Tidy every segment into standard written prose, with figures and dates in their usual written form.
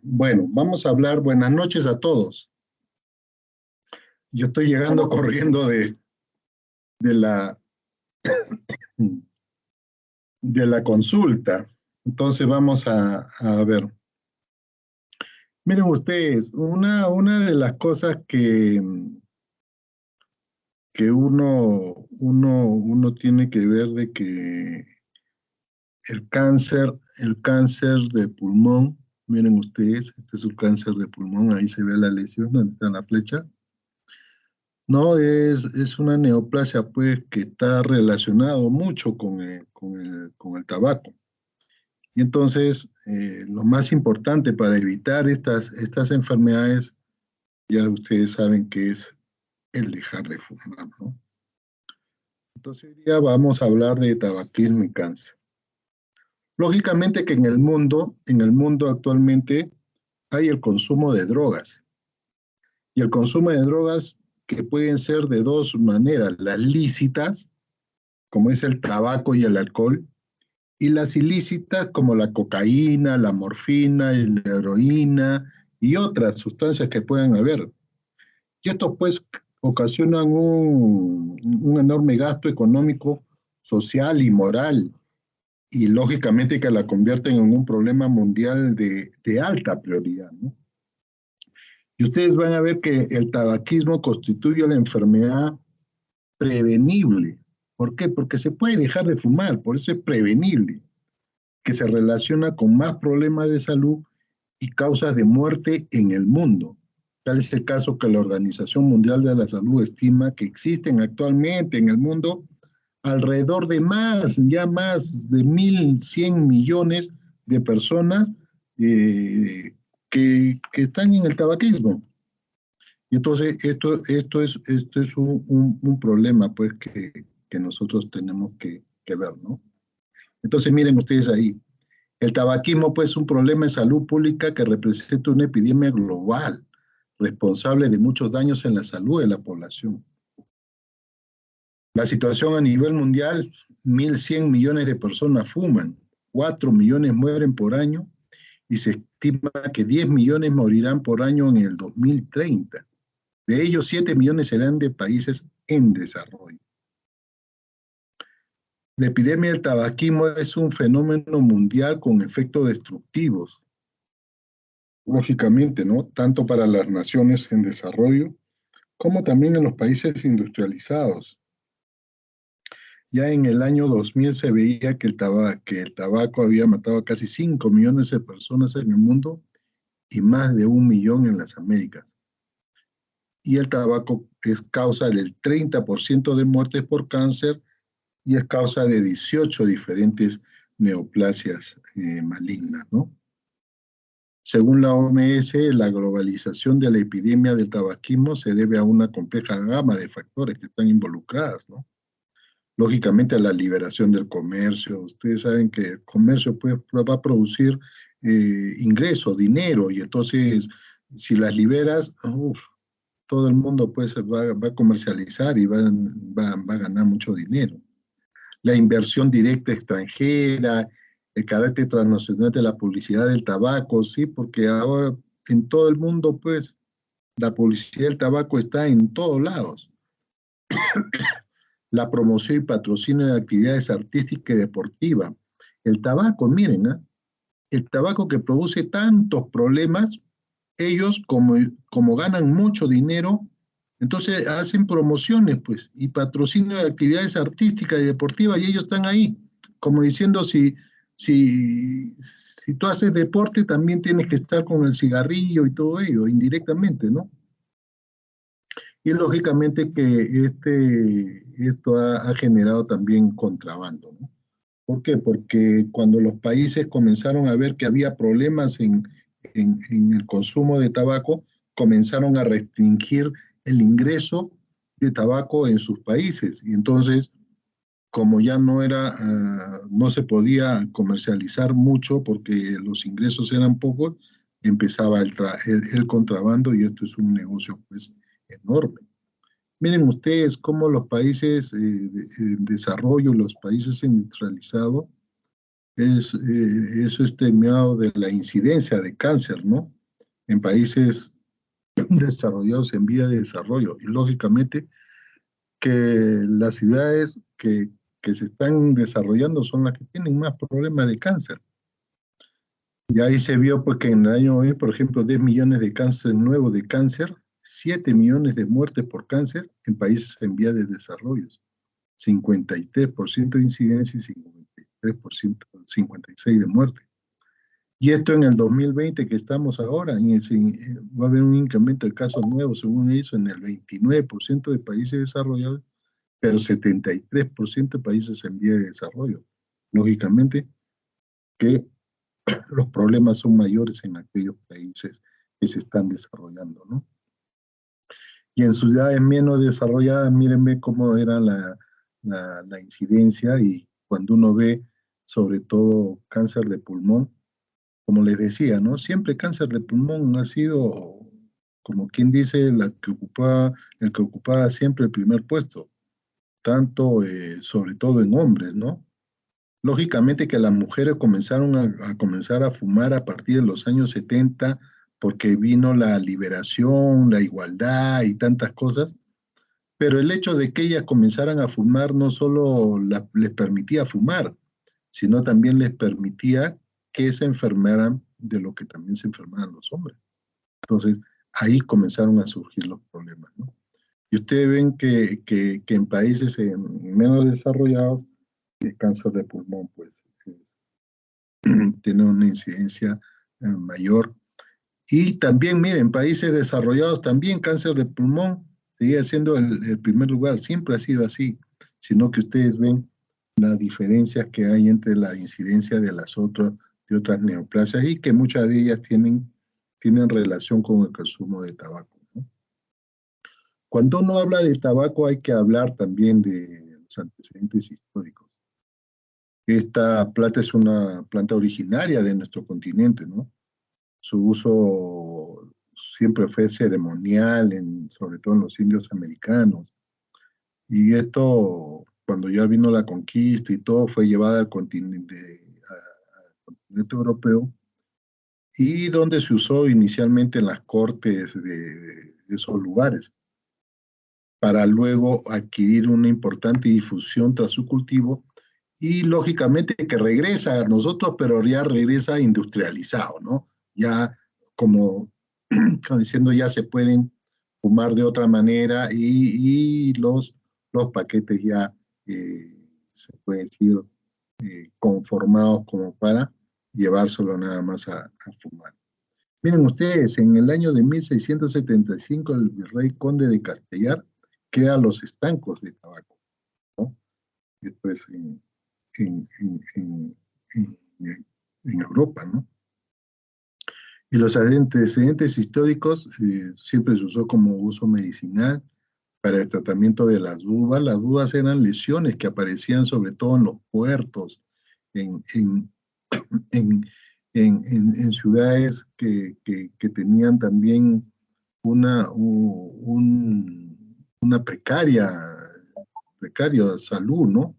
Bueno, vamos a hablar. Buenas noches a todos. Yo estoy llegando corriendo de la, de la consulta. Entonces vamos a ver. Miren ustedes, una de las cosas que uno tiene que ver de que el cáncer de pulmón, miren ustedes, este es un cáncer de pulmón, ahí se ve la lesión donde está la flecha. No, es una neoplasia pues que está relacionado mucho con el tabaco. Y entonces, lo más importante para evitar estas enfermedades, ya ustedes saben que es el dejar de fumar, ¿no? Entonces, hoy día vamos a hablar de tabaquismo y cáncer. Lógicamente que en el mundo actualmente hay el consumo de drogas. Y el consumo de drogas que pueden ser de dos maneras, las lícitas, como es el tabaco y el alcohol, y las ilícitas como la cocaína, la morfina, la heroína y otras sustancias que puedan haber. Y esto pues ocasionan un enorme gasto económico, social y moral, y lógicamente que la convierten en un problema mundial de alta prioridad, ¿no? Y ustedes van a ver que el tabaquismo constituye la enfermedad prevenible. ¿Por qué? Porque se puede dejar de fumar, por eso es prevenible, que se relaciona con más problemas de salud y causas de muerte en el mundo. Tal es el caso que la Organización Mundial de la Salud estima que existen actualmente en el mundo alrededor de ya más de 1.100 millones de personas que están en el tabaquismo. Y entonces esto es un problema pues que nosotros tenemos que ver, ¿no? Entonces miren ustedes ahí, el tabaquismo pues es un problema de salud pública que representa una epidemia global, responsable de muchos daños en la salud de la población. La situación a nivel mundial, 1.100 millones de personas fuman, 4 millones mueren por año y se estima que 10 millones morirán por año en el 2030. De ellos, 7 millones serán de países en desarrollo. La epidemia del tabaquismo es un fenómeno mundial con efectos destructivos, lógicamente, ¿no? Tanto para las naciones en desarrollo como también en los países industrializados. Ya en el año 2000 se veía que el tabaco había matado a casi 5 millones de personas en el mundo y más de 1 millón en las Américas. Y el tabaco es causa del 30% de muertes por cáncer y es causa de 18 diferentes neoplasias malignas, ¿no? Según la OMS, la globalización de la epidemia del tabaquismo se debe a una compleja gama de factores que están involucradas, ¿no? Lógicamente a la liberación del comercio. Ustedes saben que el comercio pues, va a producir ingreso, dinero, y entonces si las liberas, todo el mundo pues va a comercializar y va a ganar mucho dinero. La inversión directa extranjera, el carácter transnacional de la publicidad del tabaco, sí, porque ahora en todo el mundo, pues, la publicidad del tabaco está en todos lados. La promoción y patrocinio de actividades artísticas y deportivas. El tabaco, miren, ¿eh? El tabaco que produce tantos problemas, ellos como ganan mucho dinero, entonces hacen promociones, pues, y patrocinio de actividades artísticas y deportivas, y ellos están ahí, como diciendo, si tú haces deporte, también tienes que estar con el cigarrillo y todo ello, indirectamente, ¿no? Y lógicamente que esto ha generado también contrabando, ¿no? ¿Por qué? Porque cuando los países comenzaron a ver que había problemas en el consumo de tabaco, comenzaron a restringir el ingreso de tabaco en sus países. Y entonces, como ya no se podía comercializar mucho porque los ingresos eran pocos, empezaba el contrabando y esto es un negocio pues enorme. Miren ustedes cómo los países en desarrollo, los países industrializados, es estimado de la incidencia de cáncer, ¿no? En países desarrollados en vía de desarrollo. Y lógicamente que las ciudades que se están desarrollando son las que tienen más problemas de cáncer. Y ahí se vio pues, que en el año 2000, por ejemplo, 10 millones de casos nuevos de cáncer, 7 millones de muertes por cáncer en países en vía de desarrollo, 53% de incidencia y 53%, 56% de muerte. Y esto en el 2020 que estamos ahora, va a haber un incremento de casos nuevos, según eso, en el 29% de países desarrollados, pero 73% de países en vía de desarrollo. Lógicamente que los problemas son mayores en aquellos países que se están desarrollando, ¿no? Y en ciudades menos desarrolladas, mírenme cómo era la incidencia y cuando uno ve sobre todo cáncer de pulmón, como les decía, ¿no? Siempre cáncer de pulmón ha sido, como quien dice, el que ocupaba siempre el primer puesto, tanto, sobre todo en hombres, ¿no? Lógicamente que las mujeres comenzaron a comenzar a fumar a partir de los años 70 porque vino la liberación, la igualdad y tantas cosas, pero el hecho de que ellas comenzaran a fumar no solo les permitía fumar, sino también les permitía que se enfermaran de lo que también se enfermaban los hombres. Entonces, ahí comenzaron a surgir los problemas, ¿no? Y ustedes ven que en países menos desarrollados, el cáncer de pulmón, pues, tiene una incidencia mayor. Y también, miren, países desarrollados también cáncer de pulmón sigue siendo el primer lugar, siempre ha sido así, sino que ustedes ven las diferencias que hay entre la incidencia de otras neoplasias y que muchas de ellas tienen relación con el consumo de tabaco, ¿no? Cuando uno habla de tabaco hay que hablar también de los antecedentes históricos. Esta planta es una planta originaria de nuestro continente, ¿no? Su uso siempre fue ceremonial, sobre todo en los indios americanos. Y esto, cuando ya vino la conquista y todo, fue llevada al continente europeo y donde se usó inicialmente en las cortes de esos lugares, para luego adquirir una importante difusión tras su cultivo y lógicamente que regresa a nosotros, pero ya regresa industrializado, ¿no? Ya como diciendo, ya se pueden fumar de otra manera y los paquetes ya se puede decir conformados como para llevárselo nada más a fumar. Miren ustedes, en el año de 1675 el virrey conde de Castellar crea los estancos de tabaco, ¿no? Esto es en, en, en, en Europa, ¿no? Y los antecedentes históricos siempre se usó como uso medicinal para el tratamiento de las bubas. Las bubas eran lesiones que aparecían sobre todo en los puertos, en, en, en, en ciudades que tenían también una precaria salud, ¿no?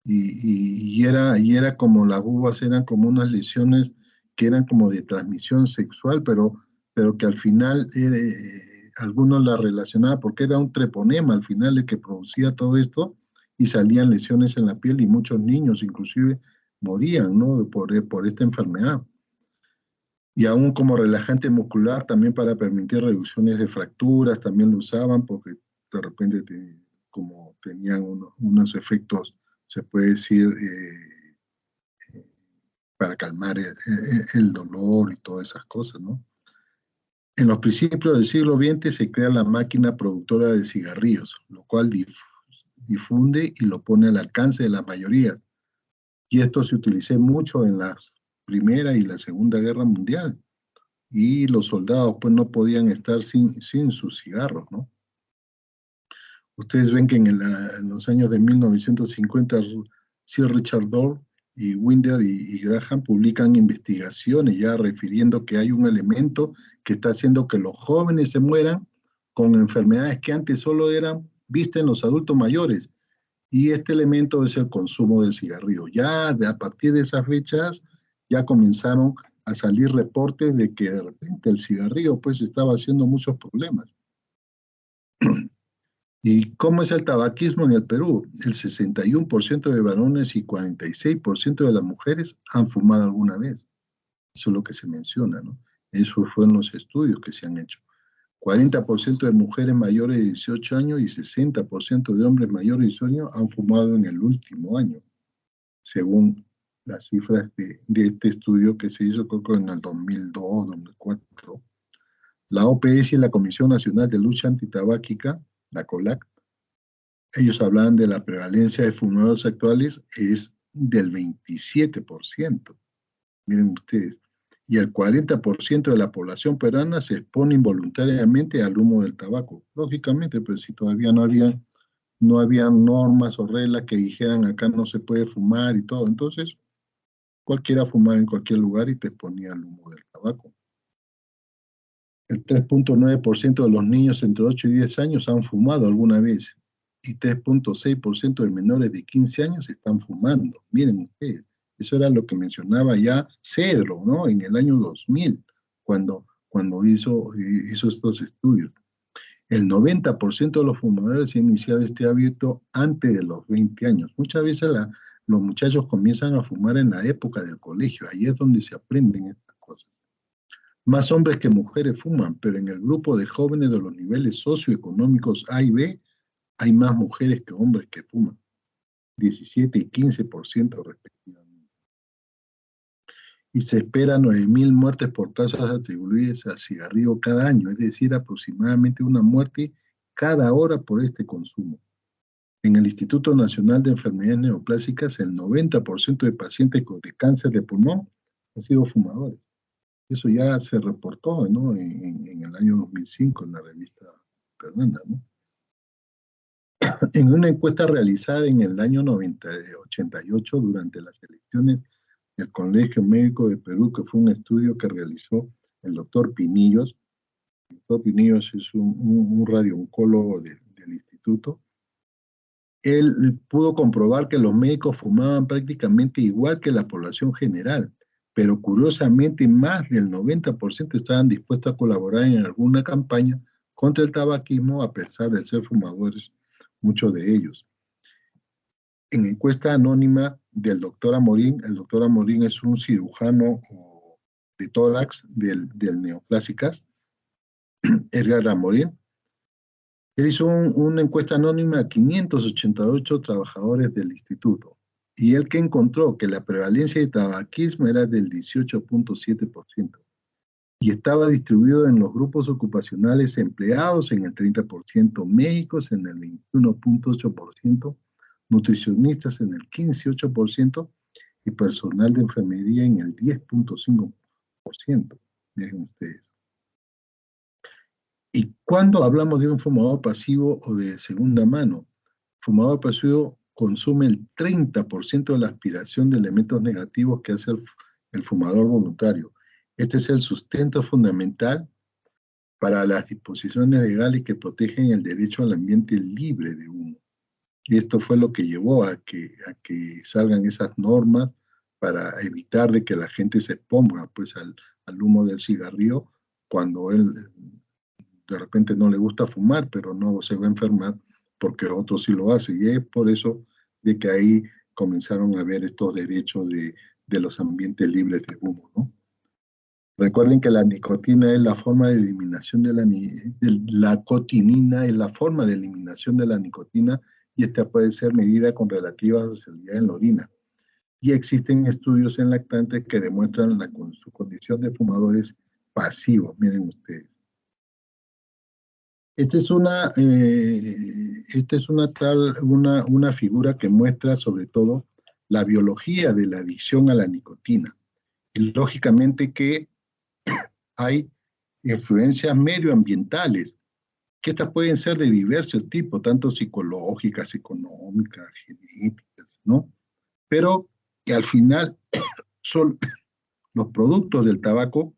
Y era como las bubas eran como unas lesiones que eran como de transmisión sexual, pero que al final algunos la relacionaban porque era un treponema al final el que producía todo esto y salían lesiones en la piel y muchos niños inclusive morían, ¿no? Por esta enfermedad. Y aún como relajante muscular también para permitir reducciones de fracturas, también lo usaban porque de repente como tenían unos efectos, se puede decir, para calmar el dolor y todas esas cosas, ¿no? En los principios del siglo XX se crea la máquina productora de cigarrillos, lo cual difunde y lo pone al alcance de la mayoría. Y esto se utilizó mucho en la Primera y la Segunda Guerra Mundial. Y los soldados pues no podían estar sin sus cigarros, ¿no? Ustedes ven que en los años de 1950, Sir Richard Dorr y Winder y Graham publican investigaciones ya refiriendo que hay un elemento que está haciendo que los jóvenes se mueran con enfermedades que antes solo eran vistas en los adultos mayores. Y este elemento es el consumo del cigarrillo. Ya a partir de esas fechas ya comenzaron a salir reportes de que de repente el cigarrillo pues estaba haciendo muchos problemas. ¿Y cómo es el tabaquismo en el Perú? El 61% de varones y 46% de las mujeres han fumado alguna vez. Eso es lo que se menciona, ¿no? Eso fueron los estudios que se han hecho. 40% de mujeres mayores de 18 años y 60% de hombres mayores de 18 años han fumado en el último año, según las cifras de este estudio que se hizo creo que en el 2002, 2004. La OPS y la Comisión Nacional de Lucha Antitabáquica, la COLAC, ellos hablaban de la prevalencia de fumadores actuales es del 27%. Miren ustedes. Y el 40% de la población peruana se expone involuntariamente al humo del tabaco. Lógicamente, pues si todavía no había normas o reglas que dijeran acá no se puede fumar y todo, entonces cualquiera fumaba en cualquier lugar y te ponía el humo del tabaco. El 3,9% de los niños entre 8 y 10 años han fumado alguna vez y 3,6% de menores de 15 años están fumando. Miren ustedes, eso era lo que mencionaba ya Cedro, ¿no? En el año 2000, cuando hizo estos estudios. El 90% de los fumadores han iniciado este hábito antes de los 20 años. Muchas veces los muchachos comienzan a fumar en la época del colegio, ahí es donde se aprenden estas cosas. Más hombres que mujeres fuman, pero en el grupo de jóvenes de los niveles socioeconómicos A y B hay más mujeres que hombres que fuman, 17 y 15% respectivamente. Y se espera 9.000 muertes por causas atribuidas al cigarrillo cada año, es decir, aproximadamente una muerte cada hora por este consumo. En el Instituto Nacional de Enfermedades Neoplásicas, el 90% de pacientes de cáncer de pulmón han sido fumadores. Eso ya se reportó, ¿no? En el año 2005 en la revista peruana, ¿no? En una encuesta realizada en el año 88 durante las elecciones del Colegio Médico de Perú, que fue un estudio que realizó el doctor Pinillos. El doctor Pinillos es un radiooncólogo del instituto. Él pudo comprobar que los médicos fumaban prácticamente igual que la población general, pero curiosamente más del 90% estaban dispuestos a colaborar en alguna campaña contra el tabaquismo a pesar de ser fumadores, muchos de ellos. En encuesta anónima del doctor Amorín, el doctor Amorín es un cirujano de tórax del Neoplásicas, Edgar Amorín. Él hizo una encuesta anónima a 588 trabajadores del instituto y él que encontró que la prevalencia de tabaquismo era del 18,7% y estaba distribuido en los grupos ocupacionales empleados en el 30%, médicos en el 21,8%, nutricionistas en el 15,8% y personal de enfermería en el 10,5%. Miren ustedes. ¿Y cuándo hablamos de un fumador pasivo o de segunda mano? Fumador pasivo consume el 30% de la aspiración de elementos negativos que hace el fumador voluntario. Este es el sustento fundamental para las disposiciones legales que protegen el derecho al ambiente libre de humo. Y esto fue lo que llevó a que salgan esas normas para evitar de que la gente se exponga pues, al humo del cigarrillo cuando él de repente no le gusta fumar, pero no se va a enfermar porque otro sí lo hace. Y es por eso de que ahí comenzaron a haber estos derechos de los ambientes libres de humo, ¿no? Recuerden que la nicotina es la forma de eliminación la cotinina es la forma de eliminación de la nicotina y esta puede ser medida con relativa facilidad en la orina. Y existen estudios en lactantes que demuestran su condición de fumadores pasivos, miren ustedes. Esta es una figura que muestra sobre todo la biología de la adicción a la nicotina. Y lógicamente que hay influencias medioambientales, que estas pueden ser de diversos tipos, tanto psicológicas, económicas, genéticas, ¿no? Pero que al final son los productos del tabaco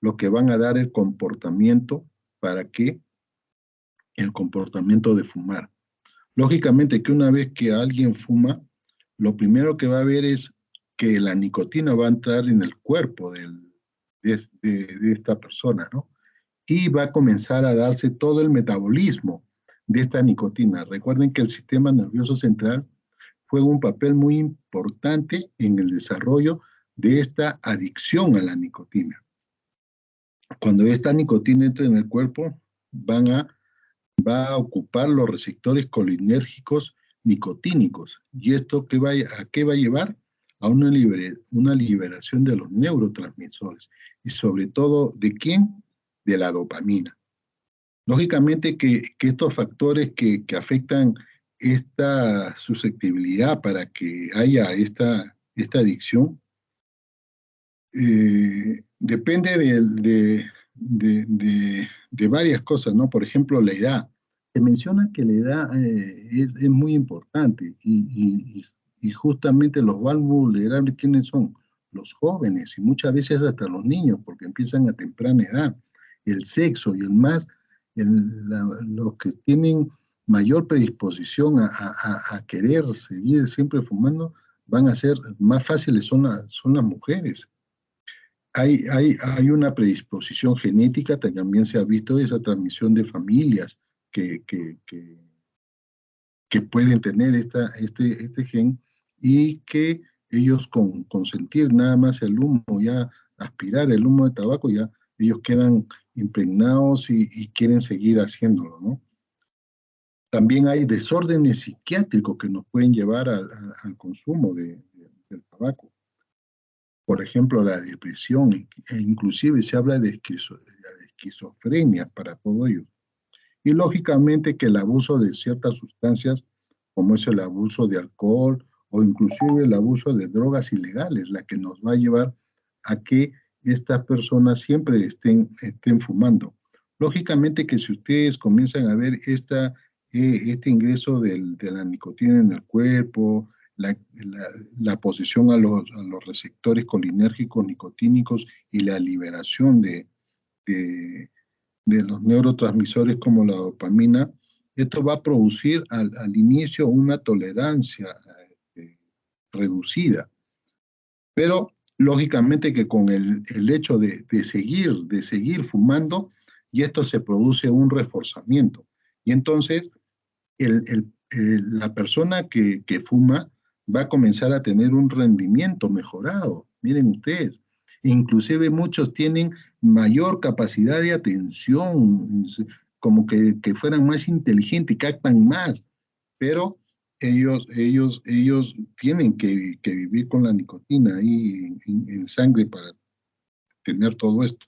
los que van a dar el comportamiento para que el comportamiento de fumar. Lógicamente que una vez que alguien fuma, lo primero que va a ver es que la nicotina va a entrar en el cuerpo de esta persona, ¿no? Y va a comenzar a darse todo el metabolismo de esta nicotina. Recuerden que el sistema nervioso central juega un papel muy importante en el desarrollo de esta adicción a la nicotina. Cuando esta nicotina entra en el cuerpo, va a ocupar los receptores colinérgicos nicotínicos. ¿Y esto a qué va a llevar? A una liberación de los neurotransmisores. Y sobre todo, ¿de quién? De la dopamina. Lógicamente que estos factores que afectan esta susceptibilidad para que haya esta adicción, depende de varias cosas, ¿no? Por ejemplo, la edad. Se menciona que la edad es muy importante y justamente los más vulnerables, ¿quiénes son? Los jóvenes y muchas veces hasta los niños, porque empiezan a temprana edad. El sexo y los que tienen mayor predisposición a querer seguir siempre fumando, van a ser más fáciles, son las mujeres. Hay una predisposición genética, también se ha visto esa transmisión de familias que, que, que, que pueden tener este gen y que ellos con sentir nada más el humo, ya aspirar el humo de tabaco, ya ellos quedan impregnados y quieren seguir haciéndolo, ¿no? También hay desórdenes psiquiátricos que nos pueden llevar al consumo del tabaco. Por ejemplo, la depresión, e inclusive se habla de esquizofrenia para todo ello. Y lógicamente que el abuso de ciertas sustancias, como es el abuso de alcohol o inclusive el abuso de drogas ilegales, la que nos va a llevar a que estas personas siempre estén fumando. Lógicamente que si ustedes comienzan a ver este ingreso de la nicotina en el cuerpo, la posición a los receptores colinérgicos nicotínicos y la liberación de, de los neurotransmisores como la dopamina, esto va a producir al inicio una tolerancia reducida. Pero lógicamente que con el hecho de seguir fumando, y esto se produce un reforzamiento. Y entonces la persona que fuma va a comenzar a tener un rendimiento mejorado. Miren ustedes, inclusive muchos tienen mayor capacidad de atención, como que fueran más inteligentes, captan más, pero ellos tienen que vivir con la nicotina ahí en sangre para tener todo esto.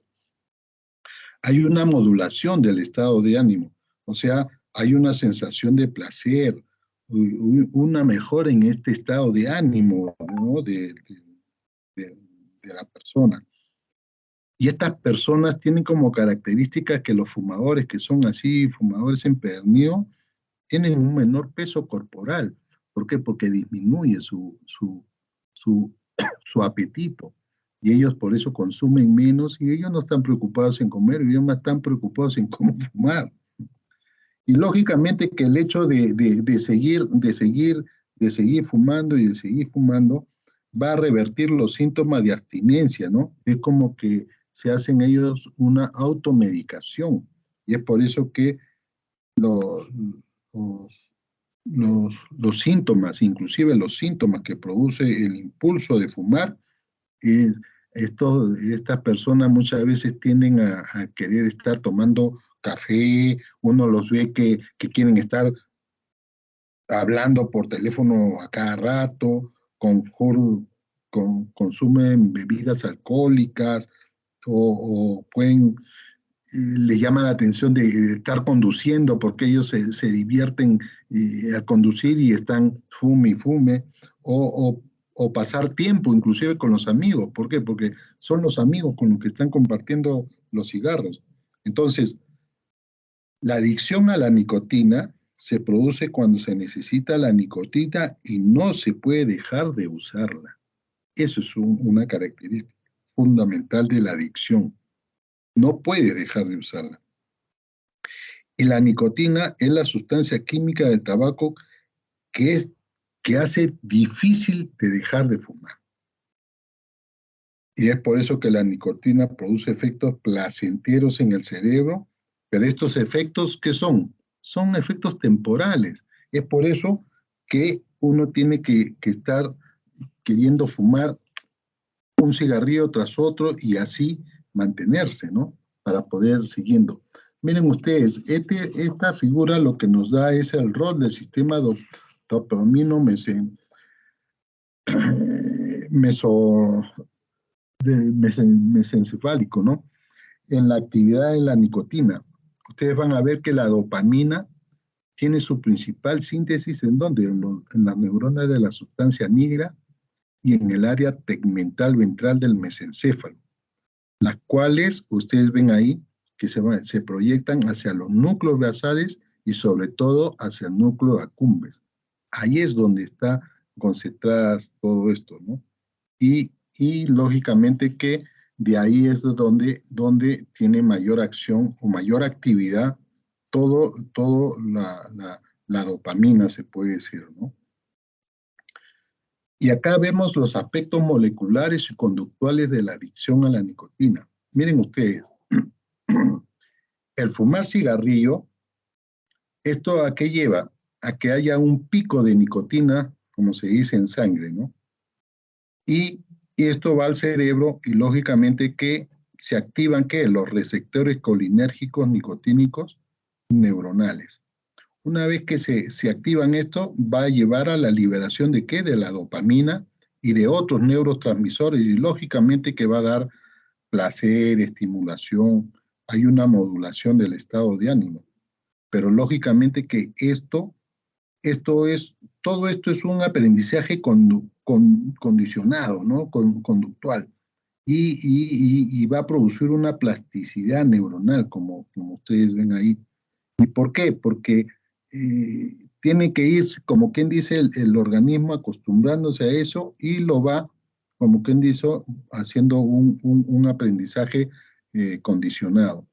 Hay una modulación del estado de ánimo, o sea, hay una sensación de placer, una mejora en este estado de ánimo, ¿no? de, de la persona. Y estas personas tienen como característica que los fumadores, que son así, fumadores empedernidos, tienen un menor peso corporal. ¿Por qué? Porque disminuye su, su apetito. Y ellos por eso consumen menos y ellos no están preocupados en comer, ellos más están preocupados en cómo fumar. Y lógicamente que el hecho de seguir fumando y de seguir fumando va a revertir los síntomas de abstinencia, ¿no? Es como que se hacen ellos una automedicación. Y es por eso que los, los, los síntomas, inclusive los síntomas que produce el impulso de fumar, es, estas personas muchas veces tienden a querer estar tomando café, uno los ve que quieren estar hablando por teléfono a cada rato, consumen bebidas alcohólicas o pueden les llama la atención de estar conduciendo porque ellos se divierten al conducir y están fume y fume, o pasar tiempo inclusive con los amigos. ¿Por qué? Porque son los amigos con los que están compartiendo los cigarros. Entonces, la adicción a la nicotina se produce cuando se necesita la nicotina y no se puede dejar de usarla. Eso es una característica fundamental de la adicción. No puede dejar de usarla. Y la nicotina es la sustancia química del tabaco que hace difícil de dejar de fumar. Y es por eso que la nicotina produce efectos placenteros en el cerebro, pero estos efectos, ¿qué son? Son efectos temporales. Es por eso que uno tiene que estar queriendo fumar un cigarrillo tras otro y así mantenerse, ¿no? Para poder siguiendo. Miren ustedes, esta figura lo que nos da es el rol del sistema dopamino meso, mesencefálico, ¿no? En la actividad de la nicotina. Ustedes van a ver que la dopamina tiene su principal síntesis en dónde? En las neuronas de la sustancia nigra y en el área tegmental ventral del mesencéfalo, las cuales ustedes ven ahí que se proyectan hacia los núcleos basales y sobre todo hacia el núcleo accumbens. Ahí es donde está concentradas todo esto, ¿no? Y lógicamente que de ahí es donde tiene mayor acción o mayor actividad todo la dopamina, se puede decir, ¿no? Y acá vemos los aspectos moleculares y conductuales de la adicción a la nicotina. Miren ustedes, el fumar cigarrillo, ¿esto a qué lleva? A que haya un pico de nicotina, como se dice en sangre, ¿no? Y esto va al cerebro y lógicamente que se activan ¿qué? Los receptores colinérgicos nicotínicos neuronales. Una vez que se activan esto, va a llevar a la liberación de ¿qué? De la dopamina y de otros neurotransmisores y lógicamente que va a dar placer, estimulación, hay una modulación del estado de ánimo. Pero lógicamente que todo esto es un aprendizaje condicionado, ¿no? Conductual. Y va a producir una plasticidad neuronal, como ustedes ven ahí. ¿Y por qué? Porque tiene que ir, como quien dice, el organismo acostumbrándose a eso y lo va, como quien dice, haciendo un aprendizaje condicionado.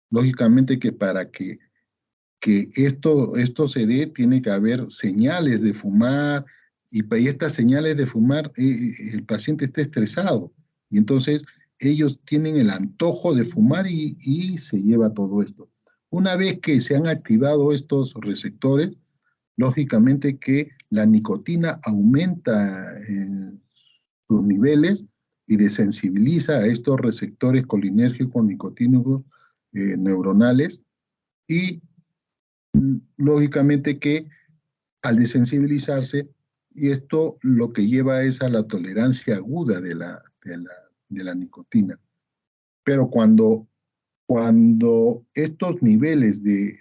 Lógicamente que para que esto se dé, tiene que haber señales de fumar, y estas señales de fumar, el paciente está estresado, y entonces ellos tienen el antojo de fumar y se lleva todo esto. Una vez que se han activado estos receptores, lógicamente que la nicotina aumenta sus niveles y desensibiliza a estos receptores colinérgicos nicotínicos neuronales y lógicamente que al desensibilizarse, y esto lo que lleva es a la tolerancia aguda de la nicotina. Pero cuando estos niveles de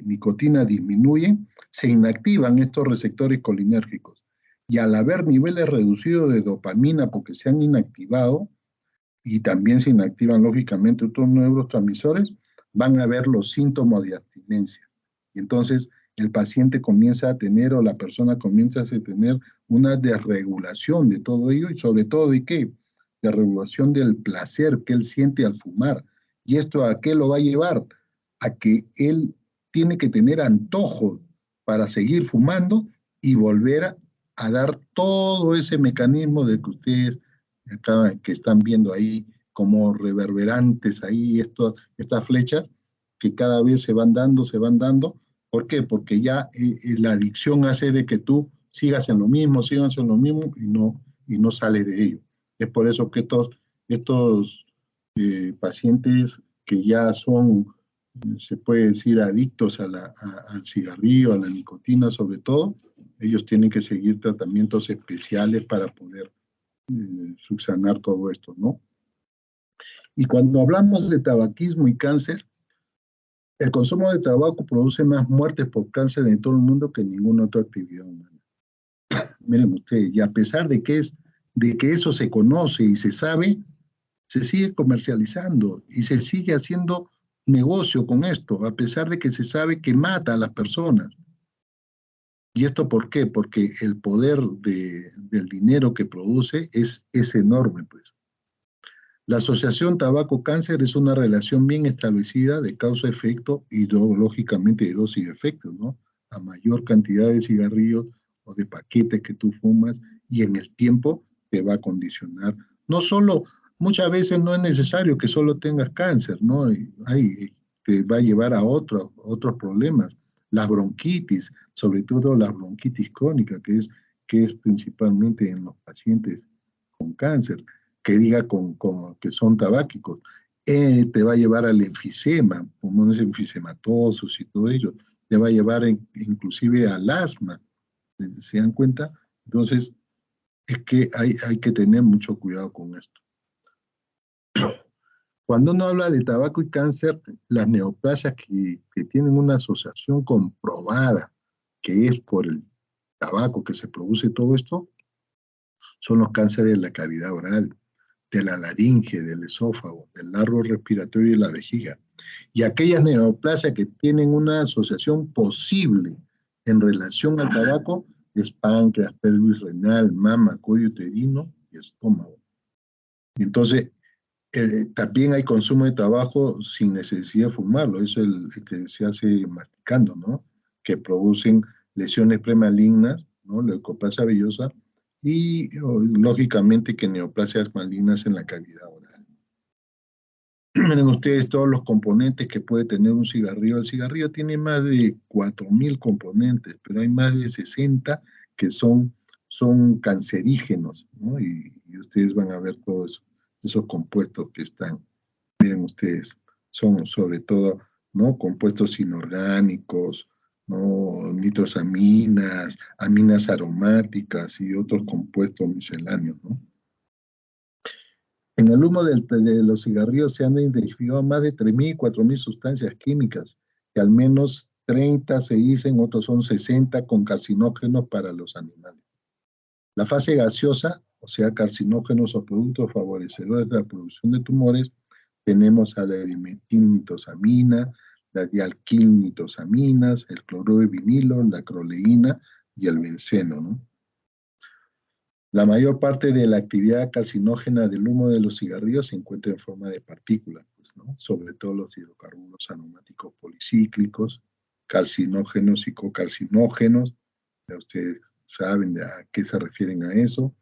nicotina disminuyen, se inactivan estos receptores colinérgicos. Y al haber niveles reducidos de dopamina porque se han inactivado, y también se inactivan lógicamente otros neurotransmisores, van a haber los síntomas de abstinencia. Y entonces el paciente comienza a tener o la persona comienza a tener una desregulación de todo ello y sobre todo de qué? De regulación del placer que él siente al fumar. ¿Y esto a qué lo va a llevar? A que él tiene que tener antojo para seguir fumando y volver a dar todo ese mecanismo de que ustedes acá, que están viendo ahí como reverberantes ahí estas flechas que cada vez se van dando, se van dando. ¿Por qué? Porque ya la adicción hace de que tú sigas en lo mismo, sigas en lo mismo y no sales de ello. Es por eso que estos pacientes que ya son, se puede decir, adictos al cigarrillo, a la nicotina sobre todo, ellos tienen que seguir tratamientos especiales para poder subsanar todo esto, ¿no? Y cuando hablamos de tabaquismo y cáncer, el consumo de tabaco produce más muertes por cáncer en todo el mundo que ninguna otra actividad humana. Miren ustedes, y a pesar de que eso se conoce y se sabe, se sigue comercializando y se sigue haciendo negocio con esto, a pesar de que se sabe que mata a las personas. ¿Y esto por qué? Porque el poder del dinero que produce es enorme, pues. La asociación tabaco-cáncer es una relación bien establecida de causa-efecto y lógicamente de dosis y efecto, ¿no? A mayor cantidad de cigarrillos o de paquetes que tú fumas y en el tiempo te va a condicionar. No solo, muchas veces no es necesario que solo tengas cáncer, ¿no? Te va a llevar a otros problemas. La bronquitis, sobre todo la bronquitis crónica, que es principalmente en los pacientes con cáncer que diga que son tabáquicos, te va a llevar al enfisema, pulmones enfisematosos y todo ello, te va a llevar inclusive al asma, ¿se dan cuenta? Entonces, es que hay que tener mucho cuidado con esto. Cuando uno habla de tabaco y cáncer, las neoplasias que tienen una asociación comprobada, que es por el tabaco que se produce todo esto, son los cánceres de la cavidad oral, de la laringe, del esófago, del árbol respiratorio y de la vejiga. Y aquellas neoplasias que tienen una asociación posible en relación al tabaco es páncreas, pelvis renal, mama, cuello uterino y estómago. Entonces, también hay consumo de tabaco sin necesidad de fumarlo, eso es el que se hace masticando, ¿no? Que producen lesiones premalignas, ¿no? Leucoplasia vellosa y lógicamente que neoplasias malignas en la cavidad oral. Miren ustedes todos los componentes que puede tener un cigarrillo. El cigarrillo tiene más de 4.000 componentes, pero hay más de 60 que son cancerígenos, ¿no? Y ustedes van a ver todos esos compuestos que están. Miren ustedes, son sobre todo, ¿no? Compuestos inorgánicos, ¿no? Nitrosaminas, aminas aromáticas y otros compuestos misceláneos, ¿no? En el humo de los cigarrillos se han identificado más de 3.000 y 4.000 sustancias químicas, que al menos 30 se dicen, otros son 60 con carcinógenos para los animales. La fase gaseosa, o sea, carcinógenos o productos favorecedores de la producción de tumores, tenemos a la dimetilnitosamina, la dialquilnitosaminas, el cloruro de vinilo, la acroleína y el benceno, ¿no? La mayor parte de la actividad carcinógena del humo de los cigarrillos se encuentra en forma de partículas, pues, ¿no? Sobre todo los hidrocarburos aromáticos policíclicos, carcinógenos y cocarcinógenos. Ya ustedes saben a qué se refieren a eso.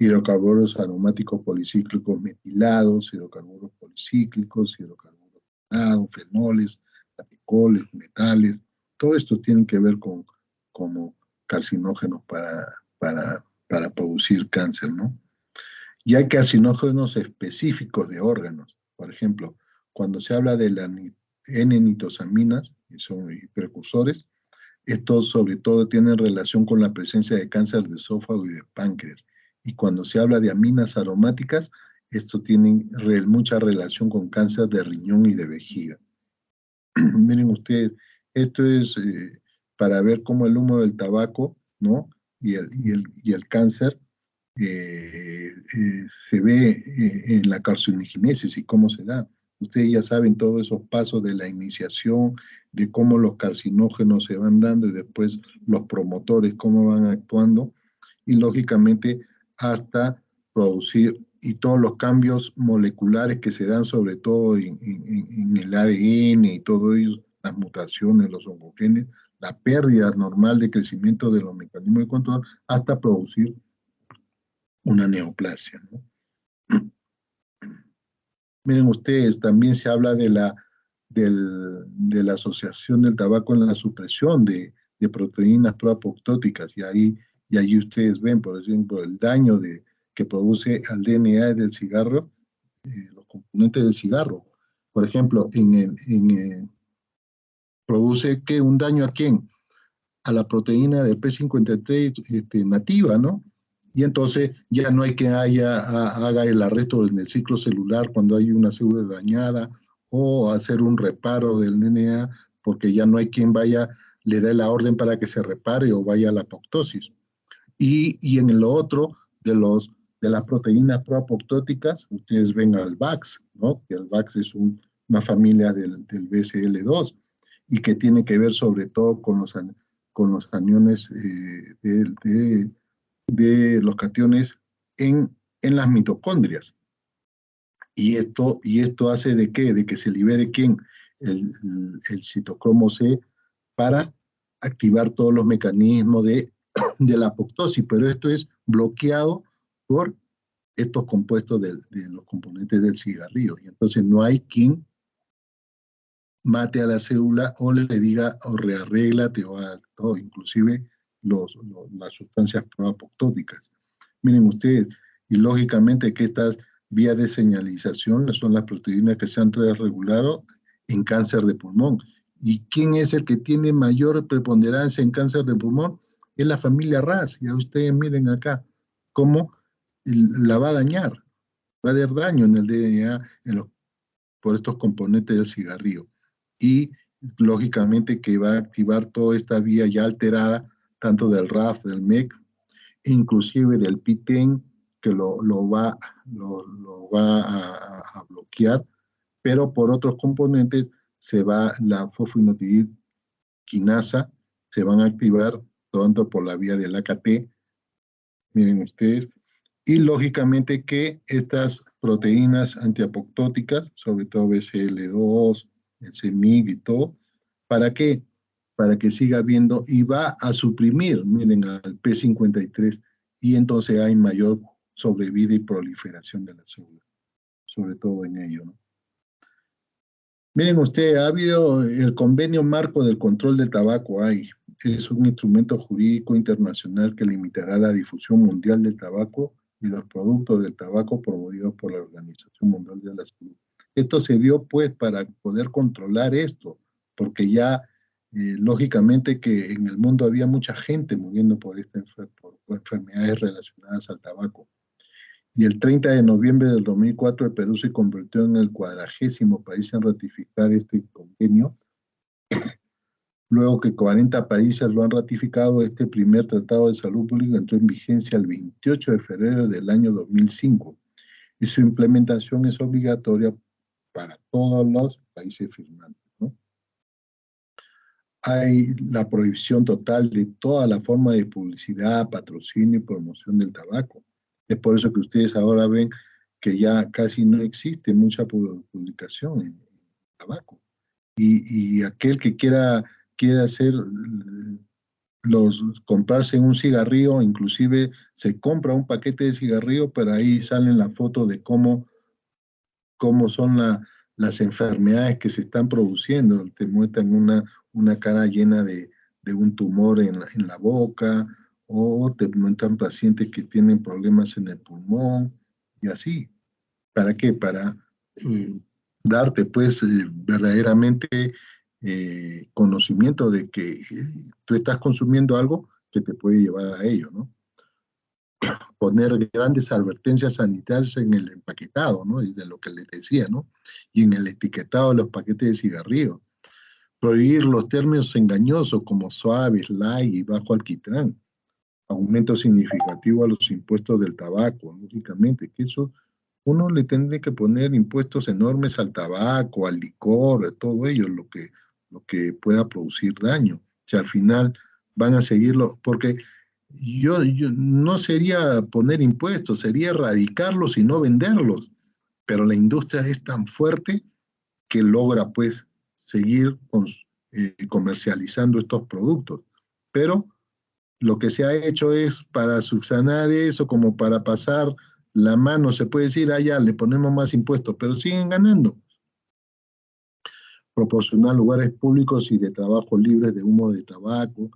Hidrocarburos aromáticos policíclicos metilados, hidrocarburos policíclicos, hidrocarburos metilados, fenoles, plasticoles, metales. Todo esto tiene que ver con como carcinógenos para producir cáncer, ¿no? Y hay carcinógenos específicos de órganos. Por ejemplo, cuando se habla de la N-nitosaminas, que son precursores, estos sobre todo tienen relación con la presencia de cáncer de esófago y de páncreas. Y cuando se habla de aminas aromáticas, esto tiene mucha relación con cáncer de riñón y de vejiga. Miren ustedes, esto es para ver cómo el humo del tabaco, ¿no? Y el cáncer se ve en la carcinogénesis y cómo se da. Ustedes ya saben todos esos pasos de la iniciación, de cómo los carcinógenos se van dando y después los promotores, cómo van actuando, y lógicamente hasta producir y todos los cambios moleculares que se dan sobre todo en el ADN y todo ello, las mutaciones, los oncogenes, la pérdida normal de crecimiento de los mecanismos de control, hasta producir una neoplasia, ¿no? Miren ustedes, también se habla de la asociación del tabaco en la supresión de proteínas proapoptóticas y ahí ustedes ven, por ejemplo, el daño que produce al DNA del cigarro, los componentes del cigarro. Por ejemplo, produce ¿qué? Un daño a quién? A la proteína del P53 nativa, ¿no? Y entonces ya no hay que haga el arresto en el ciclo celular cuando hay una célula dañada o hacer un reparo del DNA porque ya no hay quien vaya, le dé la orden para que se repare o vaya a la apoptosis. Y en lo otro, de las proteínas proapoptóticas, ustedes ven al VAX, ¿no? Que el VAX es una familia del BCL2 y que tiene que ver sobre todo con los aniones de los cationes en las mitocondrias. Y esto hace de qué? De que se libere ¿quién? El citocromo C para activar todos los mecanismos de la apoptosis, pero esto es bloqueado por estos compuestos de los componentes del cigarrillo. Y entonces no hay quien mate a la célula o le diga o rearréglate o inclusive las sustancias proapoptóticas. Miren ustedes, y lógicamente que estas vías de señalización son las proteínas que se han regulado en cáncer de pulmón. ¿Y quién es el que tiene mayor preponderancia en cáncer de pulmón? Es la familia RAS. Ya ustedes miren acá cómo la va a dañar, va a dar daño en el DNA por estos componentes del cigarrillo. Y lógicamente que va a activar toda esta vía ya alterada, tanto del RAF, del MEC, inclusive del PITEN, que lo va a bloquear, pero por otros componentes la fosfoinotidilquinasa se van a activar tanto por la vía del AKT, miren ustedes, y lógicamente que estas proteínas antiapoptóticas, sobre todo BCL2, el CEMIG y todo, ¿para qué? Para que siga habiendo y va a suprimir, miren, al P53 y entonces hay mayor sobrevida y proliferación de la célula, sobre todo en ello, ¿no? Miren usted, ha habido el convenio marco del control del tabaco, es un instrumento jurídico internacional que limitará la difusión mundial del tabaco y los productos del tabaco promovidos por la Organización Mundial de la Salud. Esto se dio pues para poder controlar esto, porque ya lógicamente que en el mundo había mucha gente muriendo por enfermedades relacionadas al tabaco. Y el 30 de noviembre del 2004 el Perú se convirtió en el 40º país en ratificar este convenio. Luego que 40 países lo han ratificado, este primer tratado de salud pública entró en vigencia el 28 de febrero del año 2005 y su implementación es obligatoria para todos los países firmantes, ¿no? Hay la prohibición total de toda la forma de publicidad, patrocinio y promoción del tabaco. Es por eso que ustedes ahora ven que ya casi no existe mucha publicación en tabaco. Y aquel que quiera hacer comprarse un cigarrillo, inclusive se compra un paquete de cigarrillo, pero ahí salen las fotos de cómo son las enfermedades que se están produciendo. Te muestran una cara llena de un tumor en la boca, o te muestran pacientes que tienen problemas en el pulmón, y así. ¿Para qué? Para darte, pues, verdaderamente conocimiento de que tú estás consumiendo algo que te puede llevar a ello, ¿no? Poner grandes advertencias sanitarias en el empaquetado, ¿no? Y de lo que les decía, ¿no? Y en el etiquetado de los paquetes de cigarrillos. Prohibir los términos engañosos como suave, light y bajo alquitrán. Aumento significativo a los impuestos del tabaco, lógicamente, que eso uno le tendría que poner impuestos enormes al tabaco, al licor, a todo ello, lo que pueda producir daño. Si al final van a seguirlo, porque yo no sería poner impuestos, sería erradicarlos y no venderlos, pero la industria es tan fuerte que logra pues seguir comercializando estos productos. Pero lo que se ha hecho es para subsanar eso, como para pasar la mano, se puede decir, ya le ponemos más impuestos, pero siguen ganando. Proporcionar lugares públicos y de trabajo libres de humo de tabaco,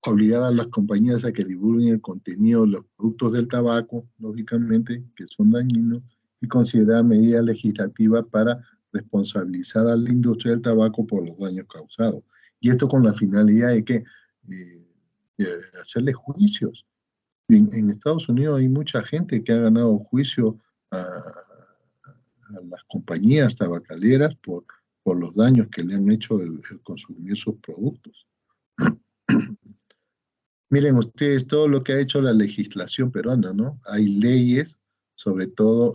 obligar a las compañías a que divulguen el contenido de los productos del tabaco, lógicamente, que son dañinos, y considerar medidas legislativas para responsabilizar a la industria del tabaco por los daños causados. Y esto con la finalidad de que hacerle juicios. En Estados Unidos hay mucha gente que ha ganado juicio a las compañías tabacaleras por los daños que le han hecho el consumir sus productos. Miren ustedes todo lo que ha hecho la legislación peruana, ¿no? Hay leyes, sobre todo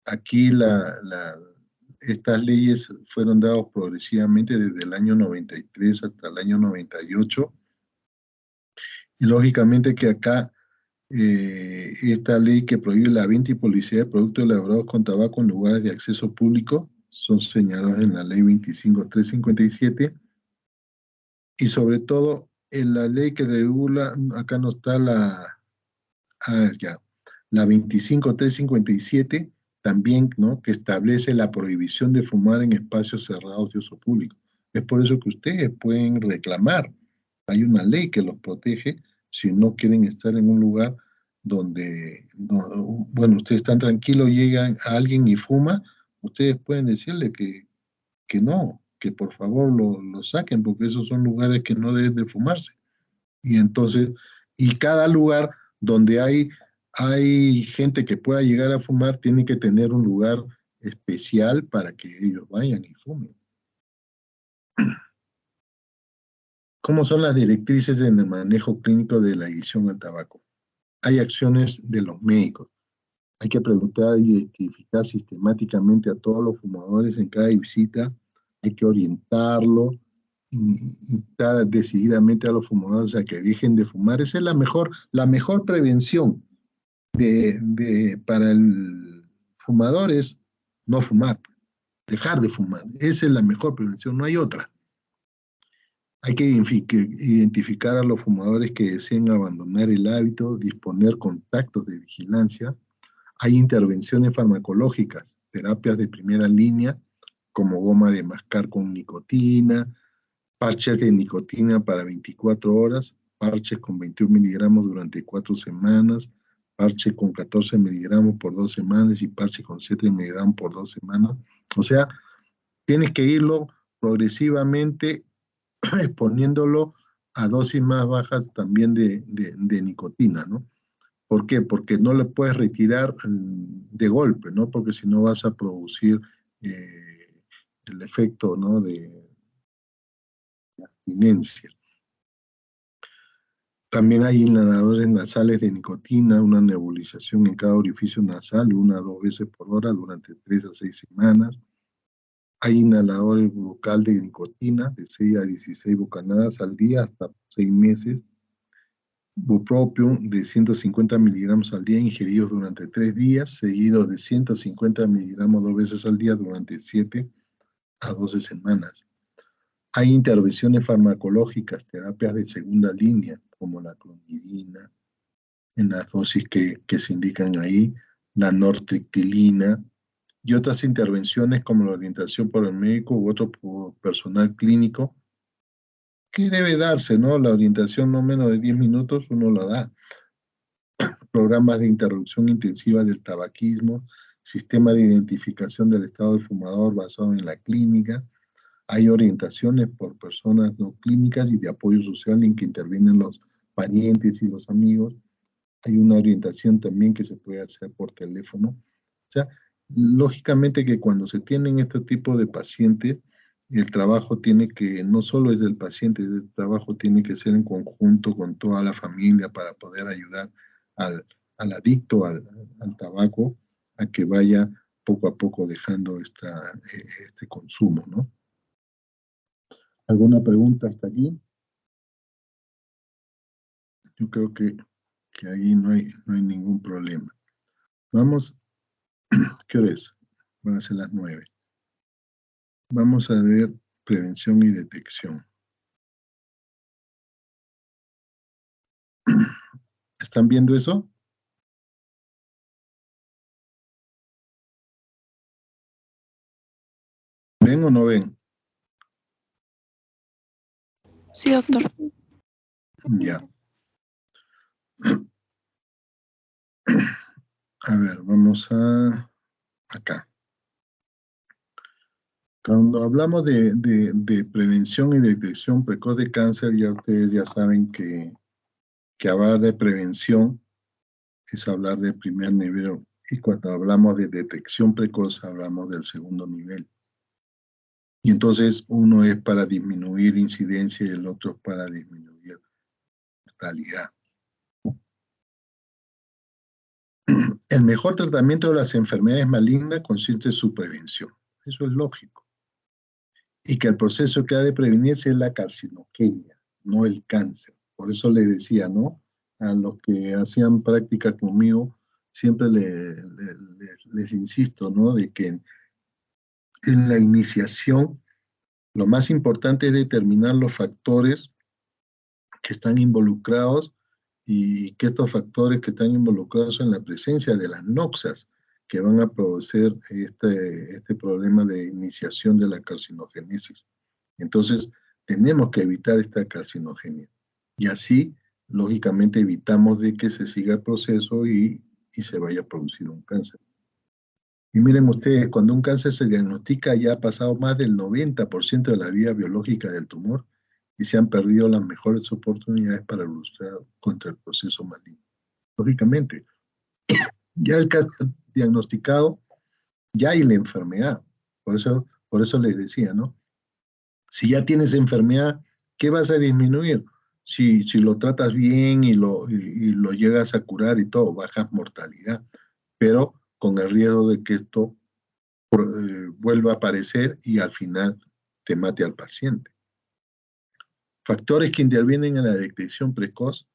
aquí estas leyes fueron dadas progresivamente desde el año 93 hasta el año 98. Y lógicamente que acá esta ley que prohíbe la venta y publicidad de productos elaborados con tabaco en lugares de acceso público, son señalados en la ley 25.357, y sobre todo en la ley que regula, acá no está la 25.357, también, ¿no?, que establece la prohibición de fumar en espacios cerrados de uso público. Es por eso que ustedes pueden reclamar. Hay una ley que los protege si no quieren estar en un lugar donde, bueno, ustedes están tranquilos, llegan a alguien y fuma, ustedes pueden decirle que no, que por favor lo saquen, porque esos son lugares que no deben de fumarse. Y entonces, y cada lugar donde hay gente que pueda llegar a fumar, tiene que tener un lugar especial para que ellos vayan y fumen. ¿Cómo son las directrices en el manejo clínico de la adicción al tabaco? Hay acciones de los médicos. Hay que preguntar y identificar sistemáticamente a todos los fumadores en cada visita. Hay que orientarlo, instar decididamente a los fumadores a que dejen de fumar. Esa es la mejor prevención para el fumador es no fumar, dejar de fumar. Esa es la mejor prevención, no hay otra. Hay que identificar a los fumadores que deseen abandonar el hábito, disponer contactos de vigilancia. Hay intervenciones farmacológicas, terapias de primera línea, como goma de mascar con nicotina, parches de nicotina para 24 horas, parches con 21 miligramos durante 4 semanas, parche con 14 miligramos por 2 semanas y parche con 7 miligramos por 2 semanas. O sea, tienes que irlo progresivamente exponiéndolo a dosis más bajas también de nicotina, ¿no? ¿Por qué? Porque no le puedes retirar de golpe, ¿no? Porque si no vas a producir el efecto, ¿no?, de abstinencia. También hay inhaladores nasales de nicotina, una nebulización en cada orificio nasal, 1 a 2 veces por hora durante 3 a 6 semanas. Hay inhaladores bucal de nicotina, de 6 a 16 bocanadas al día hasta 6 meses. Bupropion de 150 miligramos al día ingeridos durante 3 días, seguidos de 150 miligramos 2 veces al día durante 7 a 12 semanas. Hay intervenciones farmacológicas, terapias de segunda línea, como la clonidina, en las dosis que se indican ahí, la nortriptilina, y otras intervenciones como la orientación por el médico u otro personal clínico, que debe darse, ¿no? La orientación no menos de 10 minutos uno la da. Programas de interrupción intensiva del tabaquismo, sistema de identificación del estado del fumador basado en la clínica. Hay orientaciones por personas no clínicas y de apoyo social en que intervienen los parientes y los amigos. Hay una orientación también que se puede hacer por teléfono. O sea, lógicamente que cuando se tienen este tipo de pacientes, el trabajo tiene que, no solo es del paciente, el trabajo tiene que ser en conjunto con toda la familia para poder ayudar al adicto al tabaco a que vaya poco a poco dejando este consumo, ¿no? ¿Alguna pregunta hasta aquí? Yo creo que ahí no hay ningún problema. Vamos, ¿qué hora es? Van a ser las 9. Vamos a ver prevención y detección. ¿Están viendo eso? ¿Ven o no ven? Sí, doctor. Ya. A ver, vamos acá. Cuando hablamos de prevención y detección precoz de cáncer, ya ustedes ya saben que hablar de prevención es hablar del primer nivel, y cuando hablamos de detección precoz hablamos del segundo nivel. Y entonces uno es para disminuir incidencia y el otro es para disminuir mortalidad. El mejor tratamiento de las enfermedades malignas consiste en su prevención. Eso es lógico. Y que el proceso que ha de prevenirse es la carcinogenia, no el cáncer. Por eso le decía, ¿no? a los que hacían práctica conmigo, siempre les insisto, ¿no? De que en la iniciación lo más importante es determinar los factores que están involucrados y que estos factores que están involucrados en la presencia de las noxas que van a producir este problema de iniciación de la carcinogénesis. Entonces, tenemos que evitar esta carcinogenia. Y así, lógicamente, evitamos de que se siga el proceso y se vaya a producir un cáncer. Y miren ustedes, cuando un cáncer se diagnostica, ya ha pasado más del 90% de la vida biológica del tumor y se han perdido las mejores oportunidades para luchar contra el proceso maligno. Lógicamente, ya el cáncer diagnosticado, ya hay la enfermedad. Por eso les decía, ¿no? Si ya tienes enfermedad, ¿qué vas a disminuir? Si lo tratas bien y lo llegas a curar y todo, bajas mortalidad, pero con el riesgo de que esto vuelva a aparecer y al final te mate al paciente. Factores que intervienen en la detección precoz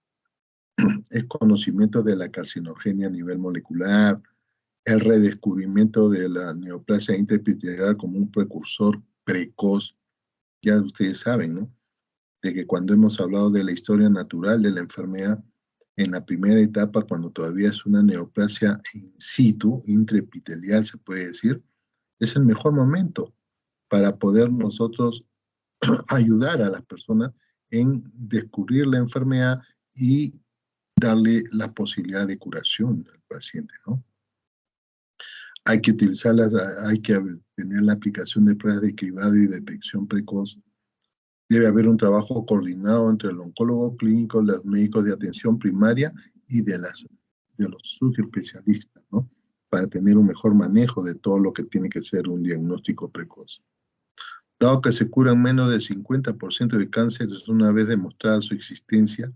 es conocimiento de la carcinogenia a nivel molecular, el redescubrimiento de la neoplasia intraepitelial como un precursor precoz. Ya ustedes saben, ¿no? De que cuando hemos hablado de la historia natural de la enfermedad, en la primera etapa, cuando todavía es una neoplasia in situ, intraepitelial se puede decir, es el mejor momento para poder nosotros ayudar a las personas en descubrir la enfermedad y darle la posibilidad de curación al paciente, ¿no? Hay que utilizarlas, hay que tener la aplicación de pruebas de cribado y detección precoz. Debe haber un trabajo coordinado entre el oncólogo clínico, los médicos de atención primaria y de los subespecialistas, ¿no? Para tener un mejor manejo de todo lo que tiene que ser un diagnóstico precoz. Dado que se curan menos del 50% de cánceres una vez demostrada su existencia,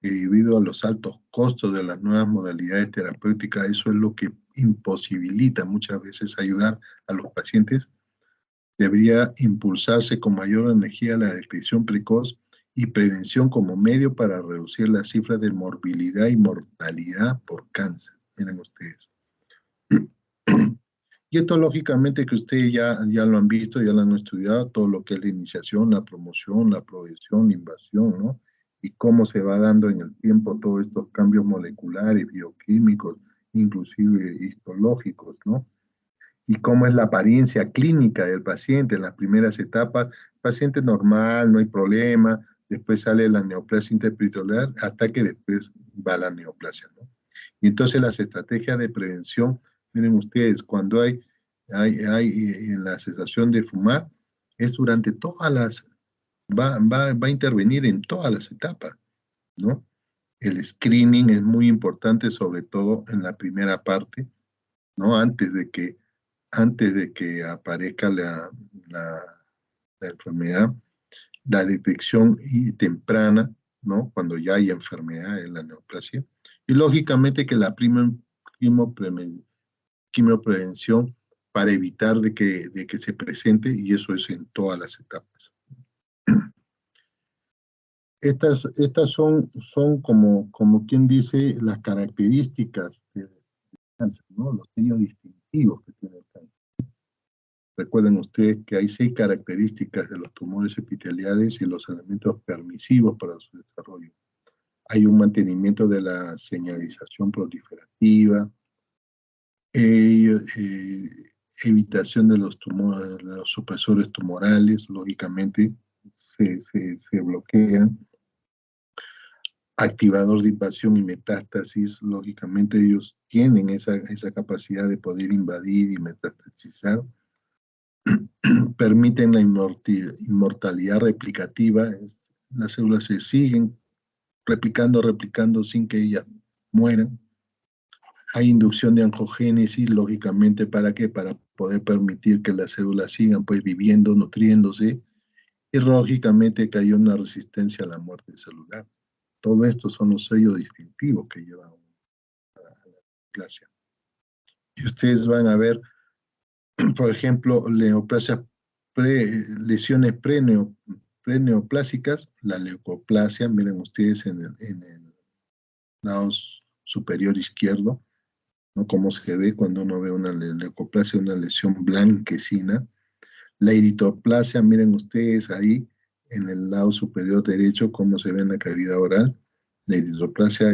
y debido a los altos costos de las nuevas modalidades terapéuticas, eso es lo que imposibilita muchas veces ayudar a los pacientes, debería impulsarse con mayor energía la detección precoz y prevención como medio para reducir las cifras de morbilidad y mortalidad por cáncer. Miren ustedes. Y esto lógicamente que ustedes ya lo han visto, ya lo han estudiado, todo lo que es la iniciación, la promoción, la progresión, la invasión, ¿no? Y cómo se va dando en el tiempo todos estos cambios moleculares, bioquímicos, inclusive histológicos, ¿no? Y cómo es la apariencia clínica del paciente en las primeras etapas. Paciente normal, no hay problema, después sale la neoplasia intraepitelial, hasta que después va la neoplasia, ¿no? Y entonces las estrategias de prevención, miren ustedes, cuando hay en la cesación de fumar, es durante todas va a intervenir en todas las etapas, ¿no? El screening es muy importante, sobre todo en la primera parte, ¿no? Antes de que aparezca la enfermedad, la detección temprana, ¿no? Cuando ya hay enfermedad en la neoplasia. Y lógicamente que la quimioprevención para evitar de que se presente, y eso es en todas las etapas. Estas son como quien dice, las características del cáncer, ¿no? Los sellos distintivos que tiene el cáncer. Recuerden ustedes que hay 6 características de los tumores epiteliales y los elementos permisivos para su desarrollo. Hay un mantenimiento de la señalización proliferativa, evitación de los tumores, de los supresores tumorales, lógicamente se bloquean. Activador de invasión y metástasis, lógicamente ellos tienen esa capacidad de poder invadir y metastasizar. Permiten la inmortalidad replicativa, las células se siguen replicando sin que ellas mueran. Hay inducción de angiogénesis, lógicamente, ¿para qué? Para poder permitir que las células sigan pues viviendo, nutriéndose, y lógicamente que haya una resistencia a la muerte celular. Todo esto son los sellos distintivos que llevan a la neoplasia. Y ustedes van a ver, por ejemplo, lesiones preneoplásicas, la leucoplasia, miren ustedes lado superior izquierdo, ¿no? Como se ve cuando uno ve una leucoplasia, una lesión blanquecina. La eritroplasia, miren ustedes ahí en el lado superior derecho cómo se ve en la cavidad oral. La eritroplasia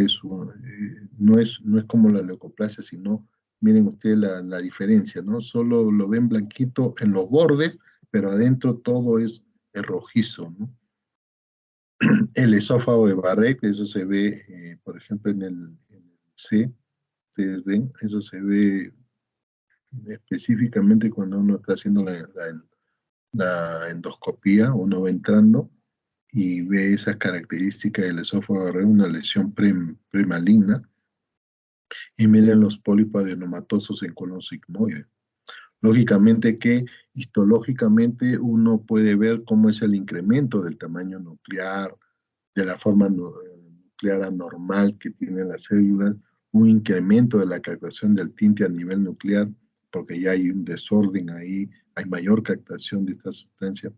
no es como la leucoplasia, sino miren ustedes la diferencia, ¿no? Solo lo ven blanquito en los bordes, pero adentro todo es rojizo, ¿no? El esófago de Barrett, eso se ve, por ejemplo, en el C, ustedes ven, eso se ve específicamente cuando uno está haciendo la endoscopía, uno va entrando y ve esas características del esófago de Barrett, una lesión premaligna, y miren los pólipos adenomatosos en colon sigmoide. Lógicamente que histológicamente uno puede ver cómo es el incremento del tamaño nuclear, de la forma nuclear anormal que tienen las células, un incremento de la captación del tinte a nivel nuclear, porque ya hay un desorden ahí, hay mayor captación de esta sustancia,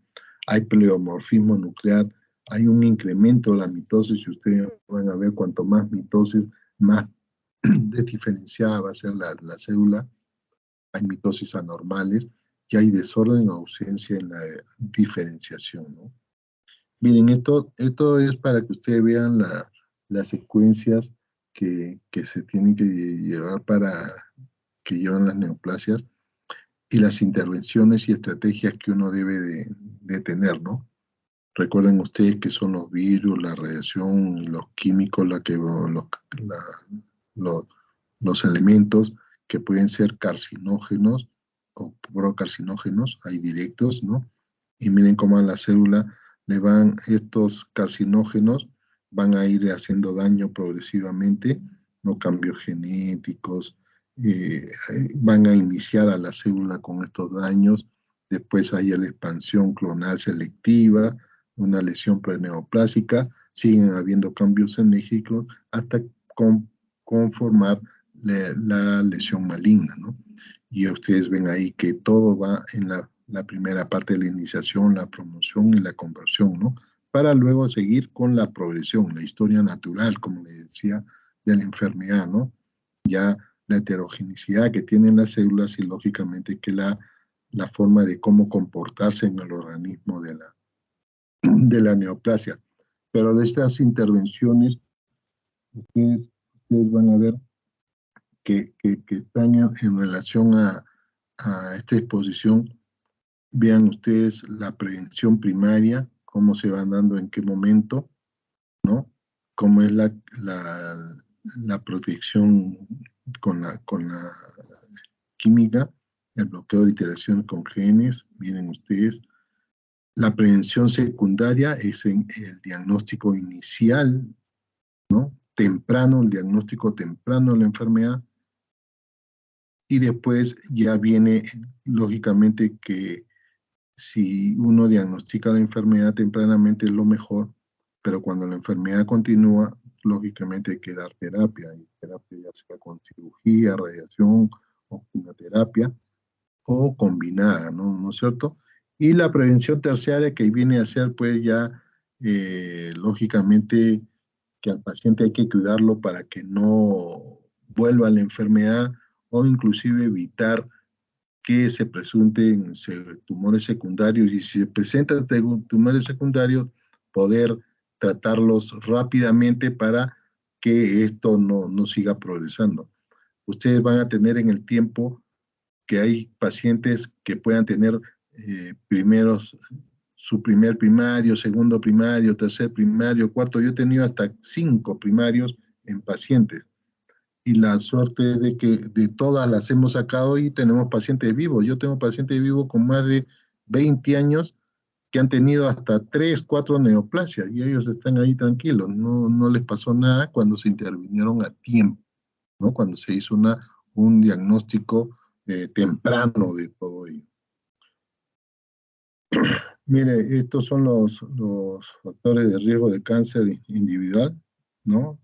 hay pleomorfismo nuclear, hay un incremento de la mitosis, y ustedes van a ver cuanto más mitosis, más desdiferenciada va a ser la célula, hay mitosis anormales y hay desorden o ausencia en la diferenciación, ¿no? Miren, esto es para que ustedes vean las secuencias que se tienen que llevar que llevan las neoplasias y las intervenciones y estrategias que uno debe de tener, ¿no? Recuerden ustedes que son los virus, la radiación, los químicos, los, los elementos que pueden ser carcinógenos o procarcinógenos, hay directos, ¿no? Y miren cómo a la célula le van estos carcinógenos, van a ir haciendo daño progresivamente, ¿no? Cambios genéticos, van a iniciar a la célula con estos daños, después hay la expansión clonal selectiva, una lesión preneoplásica, siguen habiendo cambios enérgicos hasta conformar la lesión maligna, ¿no? Y ustedes ven ahí que todo va en la primera parte de la iniciación, la promoción y la conversión, ¿no? Para luego seguir con la progresión, la historia natural, como le decía, de la enfermedad, ¿no? Ya la heterogeneidad que tienen las células y lógicamente que la forma de cómo comportarse en el organismo de la neoplasia. Pero de estas intervenciones, ustedes van a ver que están en relación a esta exposición. Vean ustedes la prevención primaria, cómo se van dando, en qué momento, ¿no? Cómo es la protección con la química, el bloqueo de interacción con genes, miren ustedes. La prevención secundaria es en el diagnóstico inicial, ¿no? Temprano, el diagnóstico temprano de la enfermedad, y después ya viene, lógicamente, que si uno diagnostica la enfermedad tempranamente es lo mejor, pero cuando la enfermedad continúa, lógicamente hay que dar terapia, y terapia ya sea con cirugía, radiación o quimioterapia, o combinada, ¿no es cierto? Y la prevención terciaria que viene a ser pues ya, lógicamente, que al paciente hay que cuidarlo para que no vuelva la enfermedad o inclusive evitar que se presunten tumores secundarios, y si se presentan tumores secundarios, poder tratarlos rápidamente para que esto no siga progresando. Ustedes van a tener en el tiempo que hay pacientes que puedan tener su primer primario, segundo primario, tercer primario, cuarto. Yo he tenido hasta 5 primarios en pacientes, y la suerte es de que de todas las hemos sacado y tenemos pacientes vivos. Yo tengo pacientes vivos con más de 20 años que han tenido hasta 3, 4 neoplasias, y ellos están ahí tranquilos, no les pasó nada cuando se intervinieron a tiempo, ¿no? Cuando se hizo un diagnóstico temprano de todo ello. Mire, estos son los factores de riesgo de cáncer individual, ¿no?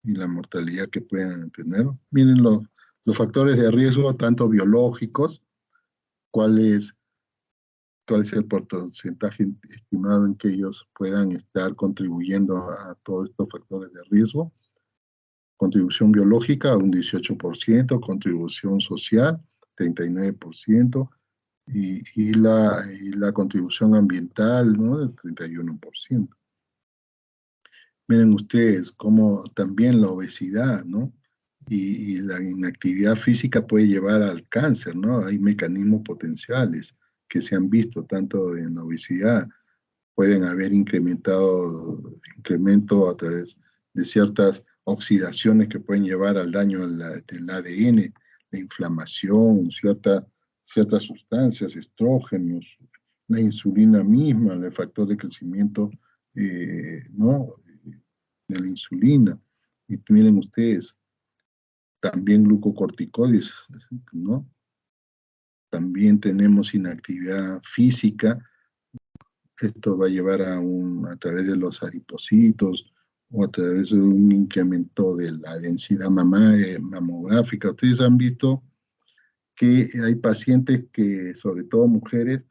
Y la mortalidad que puedan tener. Miren los factores de riesgo, tanto biológicos, cuál es el porcentaje estimado en que ellos puedan estar contribuyendo a todos estos factores de riesgo. Contribución biológica, un 18%, contribución social, 39%, y la contribución ambiental, ¿no? El 31%. Miren ustedes cómo también la obesidad, ¿no? Y la inactividad física puede llevar al cáncer, ¿no? Hay mecanismos potenciales que se han visto tanto en la obesidad, pueden haber incremento a través de ciertas oxidaciones que pueden llevar al daño del ADN, la inflamación, ciertas sustancias, estrógenos, la insulina misma, el factor de crecimiento, ¿no? De la insulina. Y miren ustedes, también glucocorticoides, ¿no? También tenemos inactividad física. Esto va a llevar a través de los adipocitos o a través de un incremento de la densidad mamográfica. Ustedes han visto que hay pacientes que, sobre todo mujeres,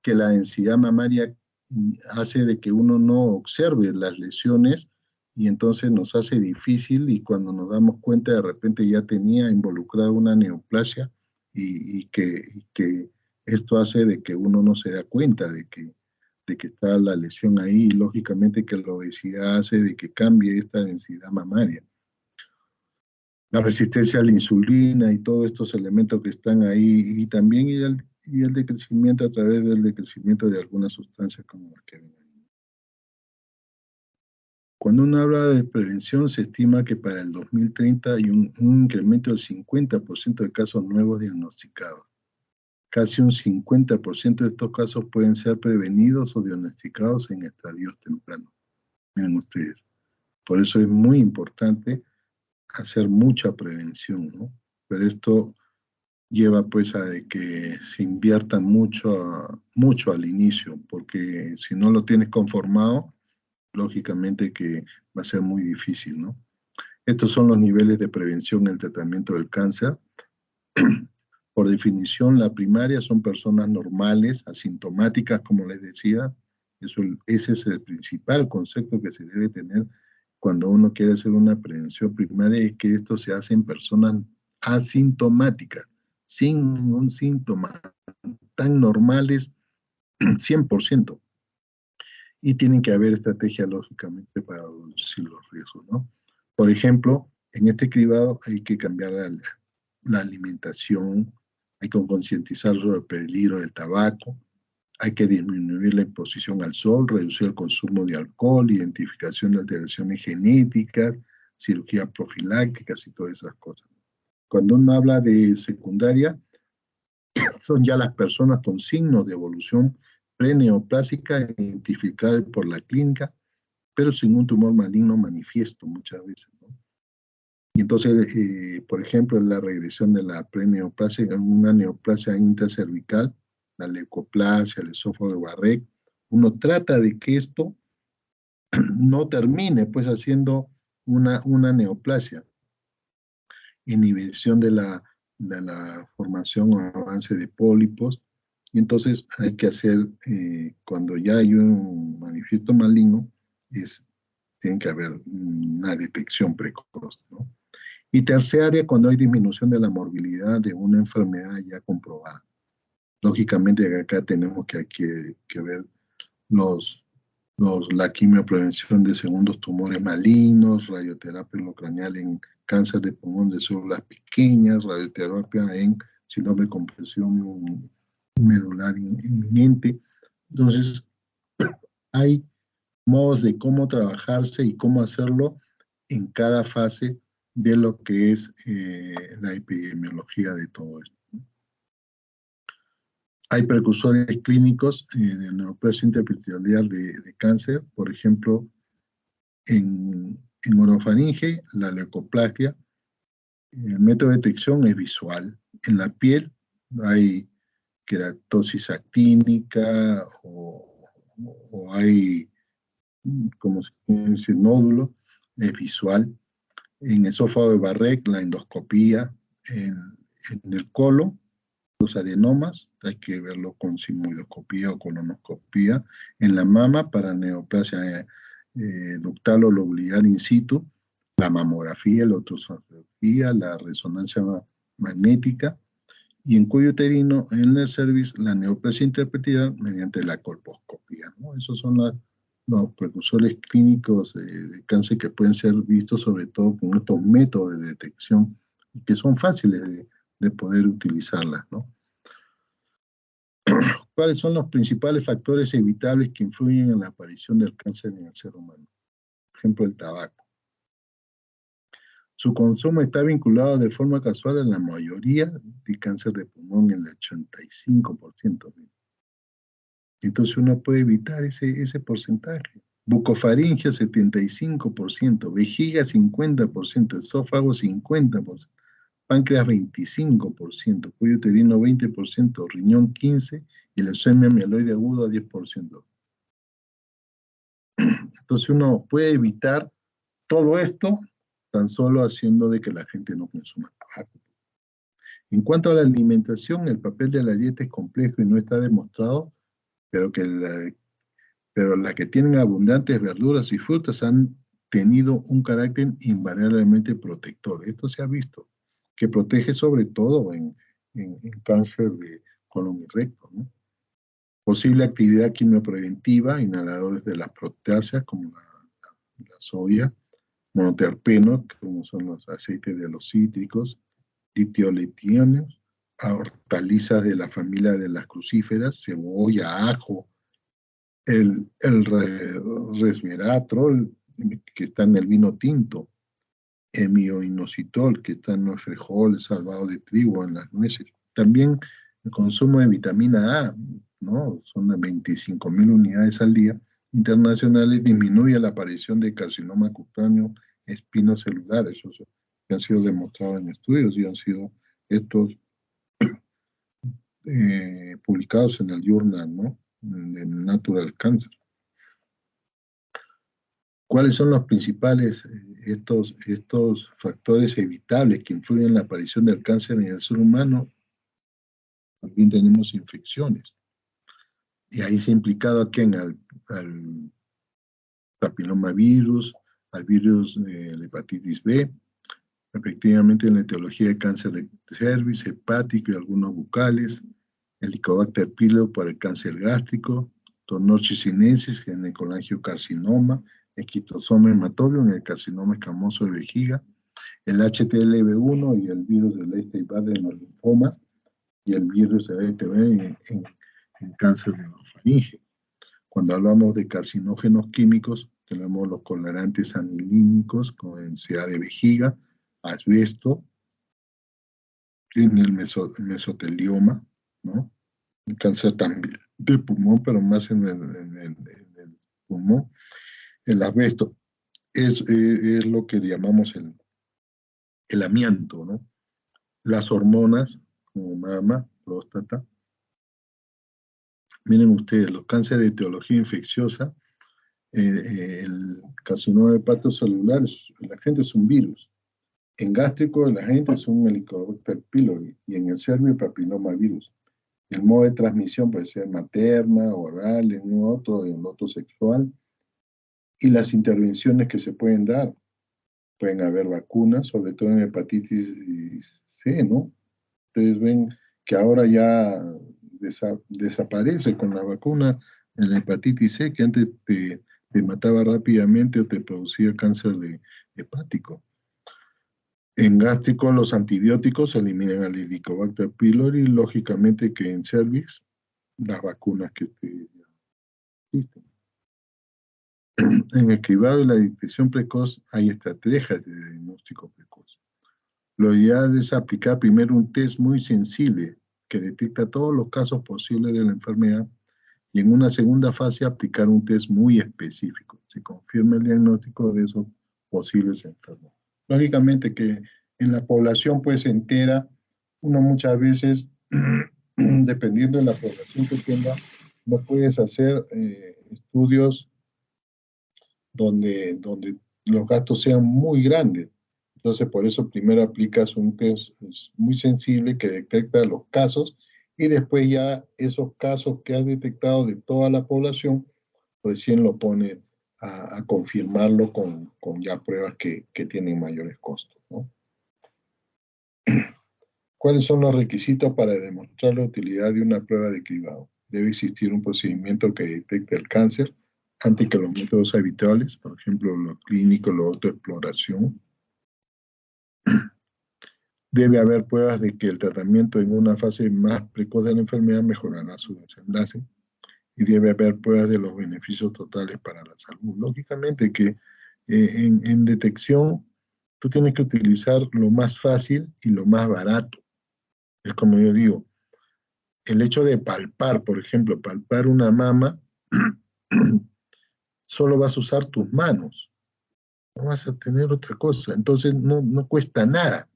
que la densidad mamaria hace de que uno no observe las lesiones y entonces nos hace difícil, y cuando nos damos cuenta de repente ya tenía involucrada una neoplasia y que esto hace de que uno no se da cuenta de que está la lesión ahí, y lógicamente que la obesidad hace de que cambie esta densidad mamaria. La resistencia a la insulina y todos estos elementos que están ahí, y también el decrecimiento a través del decrecimiento de algunas sustancias como la que ven ahí. Cuando uno habla de prevención, se estima que para el 2030 hay un incremento del 50% de casos nuevos diagnosticados. Casi un 50% de estos casos pueden ser prevenidos o diagnosticados en estadios tempranos. Miren ustedes. Por eso es muy importante hacer mucha prevención, ¿no? Pero esto lleva pues a de que se invierta mucho al inicio, porque si no lo tienes conformado, lógicamente que va a ser muy difícil, ¿no? Estos son los niveles de prevención en el tratamiento del cáncer. Por definición, la primaria son personas normales, asintomáticas, como les decía. Ese es el principal concepto que se debe tener cuando uno quiere hacer una prevención primaria, y que esto se hace en personas asintomáticas, sin ningún síntoma, tan normales, 100%. Y tienen que haber estrategias, lógicamente, para reducir los riesgos, ¿no? Por ejemplo, en este cribado hay que cambiar la alimentación, hay que concientizar sobre el peligro del tabaco, hay que disminuir la exposición al sol, reducir el consumo de alcohol, identificación de alteraciones genéticas, cirugías profilácticas y todas esas cosas. Cuando uno habla de secundaria, son ya las personas con signos de evolución preneoplásica identificadas por la clínica, pero sin un tumor maligno manifiesto muchas veces, ¿no? Y entonces, por ejemplo, la regresión de la preneoplasia, una neoplasia intracervical, la leucoplasia, el esófago de Barrett, uno trata de que esto no termine pues haciendo una neoplasia, inhibición de la formación o avance de pólipos, y entonces hay que hacer, cuando ya hay un manifiesto maligno, tiene que haber una detección precoz, ¿no? Y terciaria, cuando hay disminución de la morbilidad de una enfermedad ya comprobada. Lógicamente acá tenemos que ver la quimioprevención de segundos tumores malignos, radioterapia endocranial en cáncer de pulmón de células pequeñas, radioterapia en síndrome de compresión medular inminente. Entonces, hay modos de cómo trabajarse y cómo hacerlo en cada fase de lo que es la epidemiología de todo esto. Hay precursores clínicos de neoplasia intraepitelial de cáncer, por ejemplo, en orofaringe, la leucoplasia. El método de detección es visual. En la piel hay queratosis actínica o hay, como se dice, nódulo, es visual. En esófago de Barrett, la endoscopía. En el colon, los adenomas, hay que verlo con sigmoidoscopía o colonoscopía. En la mama, para neoplasia ductal o lobular in situ. la mamografía, la ultrasonografía, la resonancia magnética, y en cuello uterino, en el cervix, la neoplasia intraepitelial mediante la colposcopía, ¿no? Esos son los precursores clínicos de cáncer que pueden ser vistos sobre todo con estos métodos de detección que son fáciles de poder utilizarlas, ¿no? ¿Cuáles son los principales factores evitables que influyen en la aparición del cáncer en el ser humano? Por ejemplo, el tabaco. Su consumo está vinculado de forma casual a la mayoría de cáncer de pulmón, en el 85%. Entonces uno puede evitar ese porcentaje. Bucofaringia 75%, vejiga 50%, esófago 50%, páncreas 25%, cuello uterino 20%, riñón 15% y leucemia mieloide aguda 10%. Entonces uno puede evitar todo esto tan solo haciendo de que la gente no consuma tabaco. En cuanto a la alimentación, el papel de la dieta es complejo y no está demostrado, pero las que tienen abundantes verduras y frutas han tenido un carácter invariablemente protector. Esto se ha visto, que protege sobre todo en cáncer de colon y recto, ¿no? Posible actividad quimiopreventiva, inhaladores de las proteáceas como la soya, monoterpenos, como son los aceites de los cítricos, ditioletianos, hortalizas de la familia de las crucíferas, cebolla, ajo, el resveratrol, que está en el vino tinto, hemioinositol, que está en los frijoles, salvado de trigo, en las nueces. También el consumo de vitamina A, ¿no? Son de 25.000 unidades al día internacionales, disminuye la aparición de carcinoma cutáneo espinocelular. Esos que han sido demostrados en estudios y han sido estos publicados en el Journal, ¿no? En Natural Cancer. ¿Cuáles son los principales estos factores evitables que influyen en la aparición del cáncer en el ser humano? También tenemos infecciones. Y ahí se ha implicado a quién, al papilomavirus, al virus de la hepatitis B, efectivamente en la etiología de cáncer de cervix, hepático y algunos bucales, Helicobacter pylori para el cáncer gástrico, Tonorchis sinensis en el colangiocarcinoma, esquitosoma hematobium en el carcinoma escamoso de vejiga, el HTLV1 y el virus de Leigh-Steinbarr en los linfomas, y el virus de ETB en cáncer de orofaringe. Cuando hablamos de carcinógenos químicos, tenemos los colorantes anilínicos con densidad de vejiga, asbesto, en el mesotelioma, ¿no? El cáncer también de pulmón, pero más en el pulmón. El asbesto es lo que llamamos el amianto, ¿no? Las hormonas, como mama, próstata. Miren ustedes, los cánceres de etiología infecciosa, el carcinoma hepatocelular, la gente es un virus. En gástrico, la gente es un Helicobacter pylori, y en el cervix, el papillomavirus. El modo de transmisión puede ser materna, oral, en un otro sexual. Y las intervenciones que se pueden dar, pueden haber vacunas, sobre todo en hepatitis C, ¿no? Ustedes ven que ahora ya desaparece con la vacuna en la hepatitis C, que antes te mataba rápidamente o te producía cáncer hepático. En gástrico, los antibióticos eliminan al Helicobacter pylori, y lógicamente que en cervix, las vacunas que existen. En el cribado y la detección precoz hay estrategias de diagnóstico precoz. Lo ideal es aplicar primero un test muy sensible que detecta todos los casos posibles de la enfermedad, y en una segunda fase aplicar un test muy específico. Se confirma el diagnóstico de esos posibles enfermos. Lógicamente que en la población pues entera, uno muchas veces, dependiendo de la población que tenga, no puedes hacer estudios donde los gastos sean muy grandes. Entonces, por eso primero aplicas un test muy sensible que detecta los casos, y después ya esos casos que has detectado de toda la población, recién lo pone a confirmarlo con ya pruebas que tienen mayores costos, ¿no? ¿Cuáles son los requisitos para demostrar la utilidad de una prueba de cribado? Debe existir un procedimiento que detecte el cáncer antes que los métodos habituales, por ejemplo, lo clínico, la autoexploración. Debe haber pruebas de que el tratamiento en una fase más precoz de la enfermedad mejorará su desenlace. Y debe haber pruebas de los beneficios totales para la salud. Lógicamente que en detección tú tienes que utilizar lo más fácil y lo más barato. Es como yo digo, el hecho de palpar, por ejemplo, palpar una mama, solo vas a usar tus manos, no vas a tener otra cosa, entonces no cuesta nada.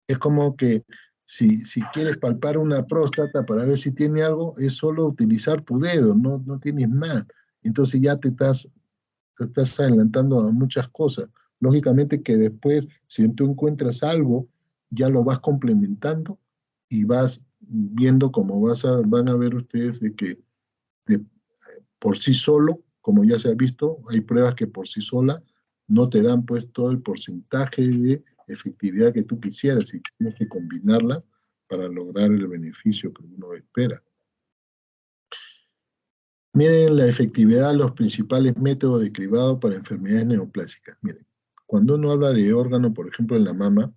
Es como que si quieres palpar una próstata para ver si tiene algo, es solo utilizar tu dedo, no tienes más. Entonces ya te estás adelantando a muchas cosas. Lógicamente que después, si tú encuentras algo, ya lo vas complementando y vas viendo cómo van a ver ustedes de que de, por sí solo, como ya se ha visto, hay pruebas que por sí sola no te dan pues todo el porcentaje de efectividad que tú quisieras y tienes que combinarlas para lograr el beneficio que uno espera. Miren la efectividad de los principales métodos de cribado para enfermedades neoplásicas. Miren, cuando uno habla de órgano, por ejemplo, en la mama,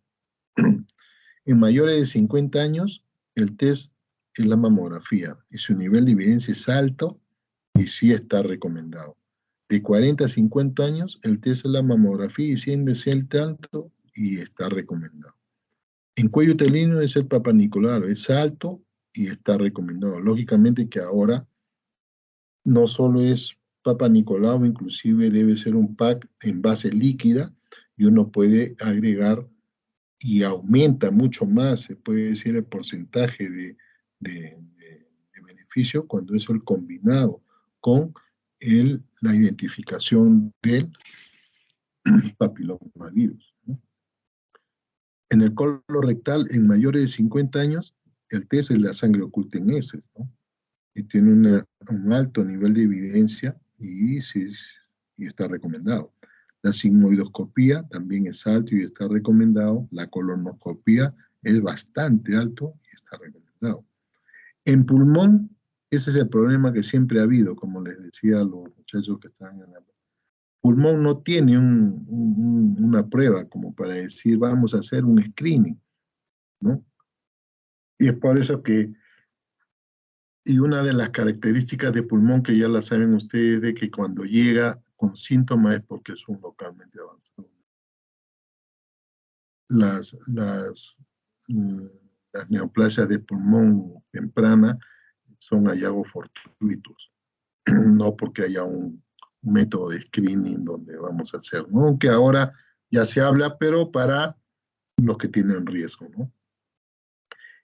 en mayores de 50 años, el test es la mamografía y su nivel de evidencia es alto y sí está recomendado. De 40 a 50 años, el test es la mamografía y siendo alto y está recomendado. En cuello uterino es el Papa Nicolau, es alto y está recomendado. Lógicamente que ahora no solo es Papa Nicolau, inclusive debe ser un pack en base líquida y uno puede agregar y aumenta mucho más, se puede decir, el porcentaje de beneficio cuando es el combinado con la identificación del papilomavirus, ¿no? En el colon rectal, en mayores de 50 años, el test es la sangre oculta en heces, ¿no? Y tiene un alto nivel de evidencia y, sí, y está recomendado. La sigmoidoscopía también es alto y está recomendado. La colonoscopía es bastante alto y está recomendado. En pulmón, ese es el problema que siempre ha habido, como les decía a los muchachos que están en el pulmón, no tiene una prueba como para decir vamos a hacer un screening, ¿no? Y es por eso que y una de las características de pulmón que ya la saben ustedes de que cuando llega con síntomas es porque es un localmente avanzado. Las, las, mm, las neoplasias de pulmón temprana son hallazgos fortuitos, no porque haya un método de screening donde vamos a hacer, ¿no? Aunque ahora ya se habla, pero para los que tienen riesgo, ¿no?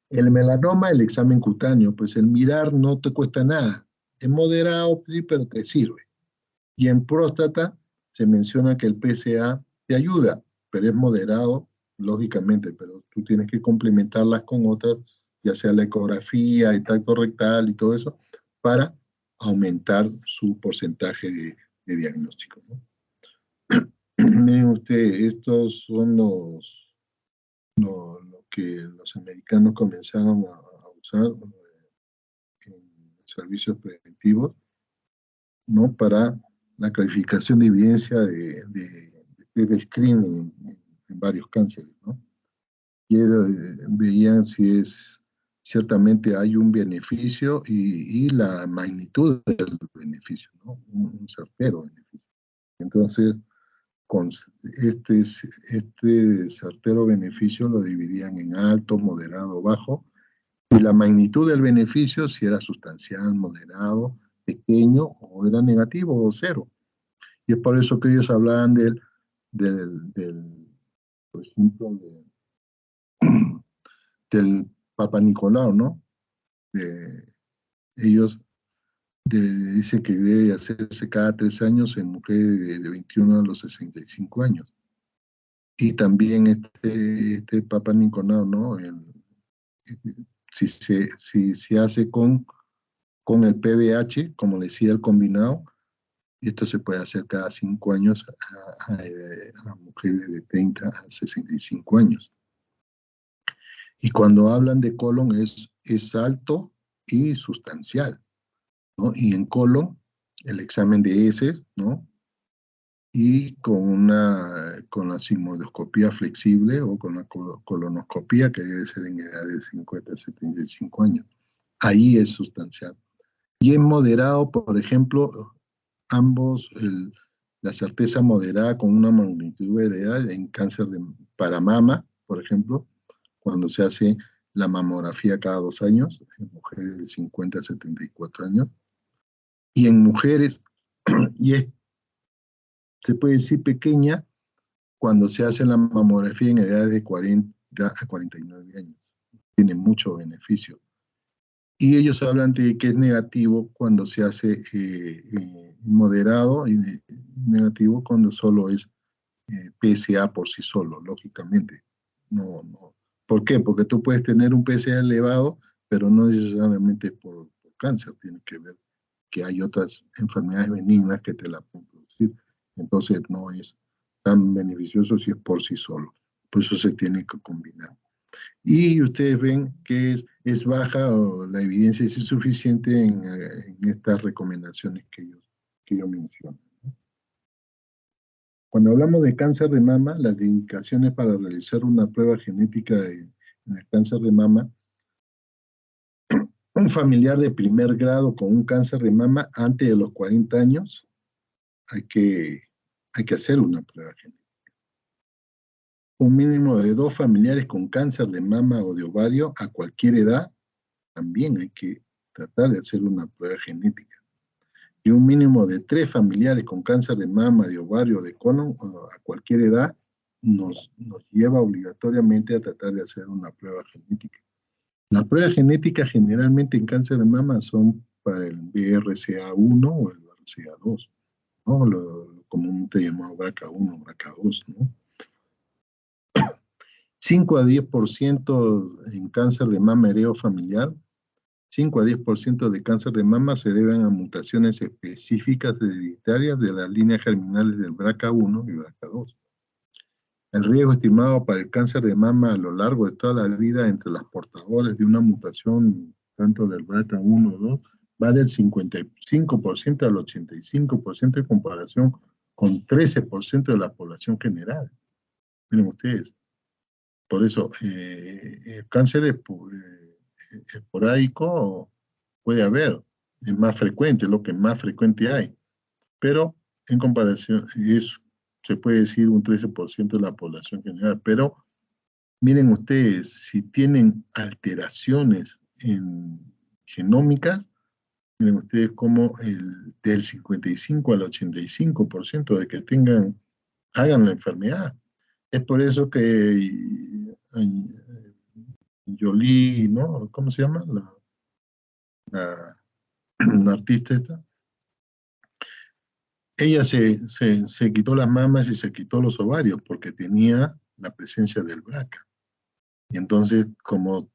El melanoma, el examen cutáneo, pues el mirar no te cuesta nada. Es moderado, sí, pero te sirve. Y en próstata se menciona que el PSA te ayuda, pero es moderado, lógicamente, pero tú tienes que complementarlas con otras, ya sea la ecografía, el tacto rectal y todo eso, para aumentar su porcentaje de diagnóstico, ¿no? Miren ustedes, estos son lo que los americanos comenzaron a usar en servicios preventivos, ¿no? Para la calificación de evidencia de screening en varios cánceres, ¿no? Y veían si es, ciertamente hay un beneficio y la magnitud del beneficio, ¿no? Un certero beneficio. Entonces, con este certero beneficio lo dividían en alto, moderado, bajo, y la magnitud del beneficio, si era sustancial, moderado, pequeño, o era negativo o cero. Y es por eso que ellos hablaban por ejemplo, del Papa Nicolau, ¿no? De, ellos dice que debe hacerse cada 3 años en mujeres de 21 a los 65 años. Y también este Papa Nicolau, ¿no? Si se hace con el PBH, como decía el combinado, Y esto se puede hacer cada 5 años a mujeres de 30 a 65 años. Y cuando hablan de colon es alto y sustancial, ¿no? Y en colon, el examen de heces, ¿no? Y con la sigmoidoscopía flexible o con la colonoscopía, que debe ser en edad de 50 a 75 años. Ahí es sustancial. Y en moderado, por ejemplo, ambos, la certeza moderada con una magnitud variable en cáncer para mama, por ejemplo, cuando se hace la mamografía cada 2 años, en mujeres de 50 a 74 años, y en mujeres, y se puede decir pequeña, cuando se hace la mamografía en edades de 40 a 49 años. Tiene mucho beneficio. Y ellos hablan de que es negativo cuando se hace moderado y negativo cuando solo es PSA por sí solo, lógicamente. No, no. ¿Por qué? Porque tú puedes tener un PSA elevado, pero no necesariamente por cáncer. Tiene que ver que hay otras enfermedades benignas que te la pueden producir. Entonces no es tan beneficioso si es por sí solo. Por eso se tiene que combinar. Y ustedes ven que es baja o la evidencia es insuficiente en estas recomendaciones que yo menciono. Cuando hablamos de cáncer de mama, las indicaciones para realizar una prueba genética en el cáncer de mama, un familiar de primer grado con un cáncer de mama antes de los 40 años, hay que hacer una prueba genética. Un mínimo de 2 familiares con cáncer de mama o de ovario a cualquier edad, también hay que tratar de hacer una prueba genética. Y un mínimo de 3 familiares con cáncer de mama, de ovario o de colon a cualquier edad nos lleva obligatoriamente a tratar de hacer una prueba genética. Las pruebas genéticas generalmente en cáncer de mama son para el BRCA1 o el BRCA2, ¿no? Lo comúnmente llamado BRCA1, BRCA2, ¿no? 5 a 10% en cáncer de mama heredofamiliar, 5 a 10% de cáncer de mama se deben a mutaciones específicas hereditarias de las líneas germinales del BRCA1 y BRCA2. El riesgo estimado para el cáncer de mama a lo largo de toda la vida entre las portadoras de una mutación tanto del BRCA1 o 2 va del 55% al 85% en comparación con 13% de la población general. Miren ustedes. Por eso, el cáncer esporádico puede haber, es más frecuente, lo que más frecuente hay, pero en comparación, se puede decir un 13% de la población general, pero miren ustedes, si tienen alteraciones genómicas, miren ustedes como del 55 al 85% de que hagan la enfermedad. Es por eso que Jolie, ¿no? ¿Cómo se llama? La, la artista esta. Ella se quitó las mamas y se quitó los ovarios porque tenía la presencia del BRCA. Y entonces, como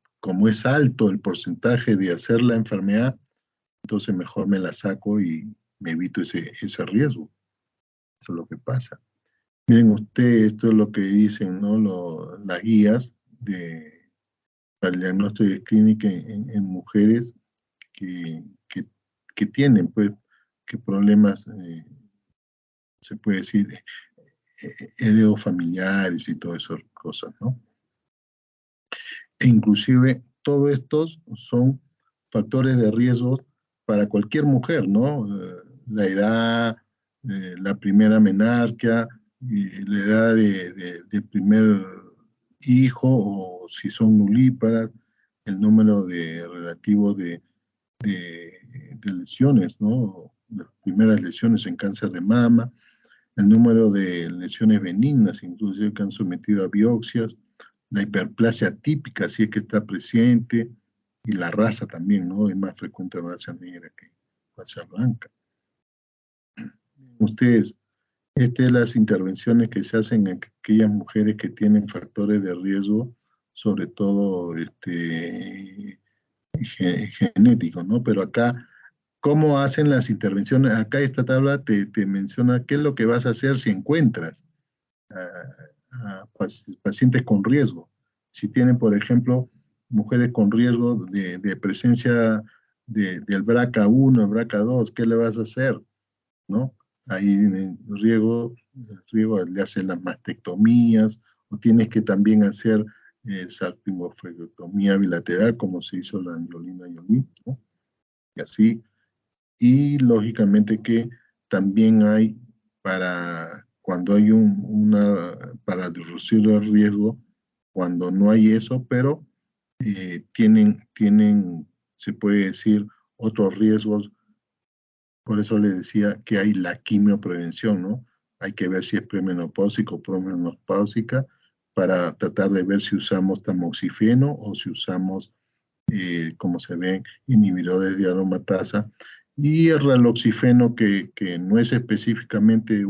es alto el porcentaje de hacer la enfermedad, entonces mejor me la saco y me evito ese riesgo. Eso es lo que pasa. Miren ustedes, esto es lo que dicen, ¿no? Las guías para el diagnóstico de clínica en mujeres que tienen, pues, qué problemas, se puede decir, heredofamiliares y todas esas cosas, ¿no? E inclusive, todos estos son factores de riesgo para cualquier mujer, ¿no? La edad, la primera menarquia, la edad de primer hijo, o si son nulíparas, el número relativo de lesiones, ¿no? Las primeras lesiones en cáncer de mama, el número de lesiones benignas, inclusive que han sometido a biopsias, la hiperplasia típica, si es que está presente, y la raza también, ¿no? Es más frecuente la raza negra que la raza blanca. Ustedes, estas son las intervenciones que se hacen en aquellas mujeres que tienen factores de riesgo, sobre todo genéticos, ¿no? Pero acá ¿Cómo hacen las intervenciones? Acá esta tabla te menciona qué es lo que vas a hacer si encuentras pacientes con riesgo. Si tienen, por ejemplo, mujeres con riesgo de presencia del BRCA1, el BRCA2, ¿qué le vas a hacer? ¿No? Ahí en el riesgo le hacen las mastectomías, o tienes que también hacer salpingoflectomía bilateral, como se hizo la Angelina Jolie, ¿no? Y así. Y lógicamente que también hay cuando hay para reducir el riesgo, cuando no hay eso, pero tienen, se puede decir, otros riesgos. Por eso le decía que hay la quimioprevención, ¿no? Hay que ver si es premenopáusica o promenopáusica para tratar de ver si usamos tamoxifeno o si usamos, como se ven, inhibidores de aromatasa. Y el raloxifeno, que no es específicamente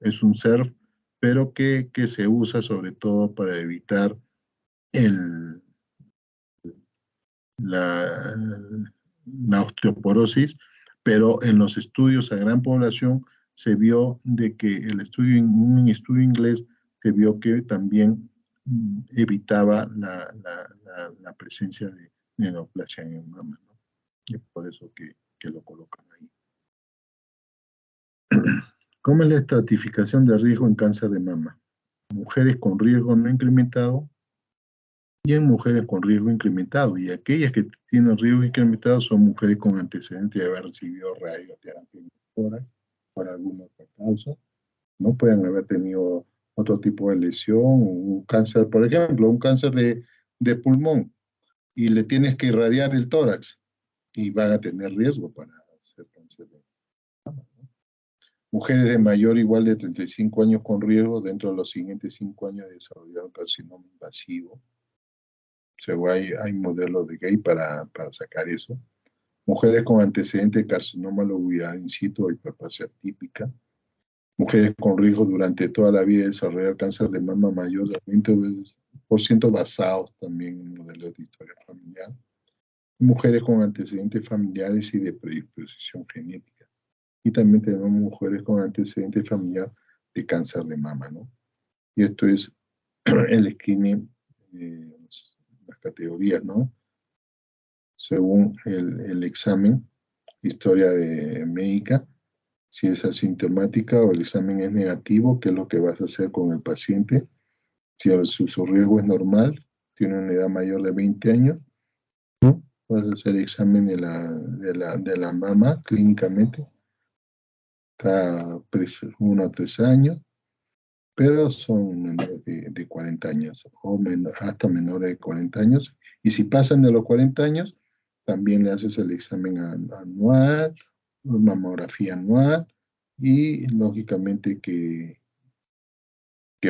es un SERM, pero que se usa sobre todo para evitar el, la, la osteoporosis, pero en los estudios a gran población se vio de que un estudio inglés se vio que también evitaba la presencia de neoplasia en el mama, ¿no? Y es por eso que lo colocan ahí. ¿Cómo es la estratificación de riesgo en cáncer de mama? Mujeres con riesgo no incrementado y en mujeres con riesgo incrementado. Y aquellas que tienen riesgo incrementado son mujeres con antecedentes de haber recibido radioterapia en tórax por alguna otra causa. No pueden haber tenido otro tipo de lesión, un cáncer, por ejemplo, un cáncer de pulmón, y le tienes que irradiar el tórax y van a tener riesgo para hacer cáncer de mama, ¿no? Mujeres de mayor o igual de 35 años con riesgo dentro de los siguientes 5 años de desarrollar un carcinoma invasivo. O sea, hay modelos de gay para sacar eso. Mujeres con antecedente de carcinoma lobular in situ o hiperplasia típica. Mujeres con riesgo durante toda la vida de desarrollar cáncer de mama mayor del 20% basados también en modelos de historia familiar. Mujeres con antecedentes familiares y de predisposición genética. Y también tenemos mujeres con antecedente familiar de cáncer de mama, ¿no? Y esto es el screening, las categorías, ¿no? Según el examen, historia médica, si es asintomática o el examen es negativo, qué es lo que vas a hacer con el paciente. Si su riesgo es normal, tiene una edad mayor de 20 años, ¿no? Vas a hacer examen de la mama clínicamente cada 1 a 3 años, pero son menores de 40 años o hasta menores de 40 años. Y si pasan de los 40 años, también le haces el examen anual, mamografía anual, y lógicamente que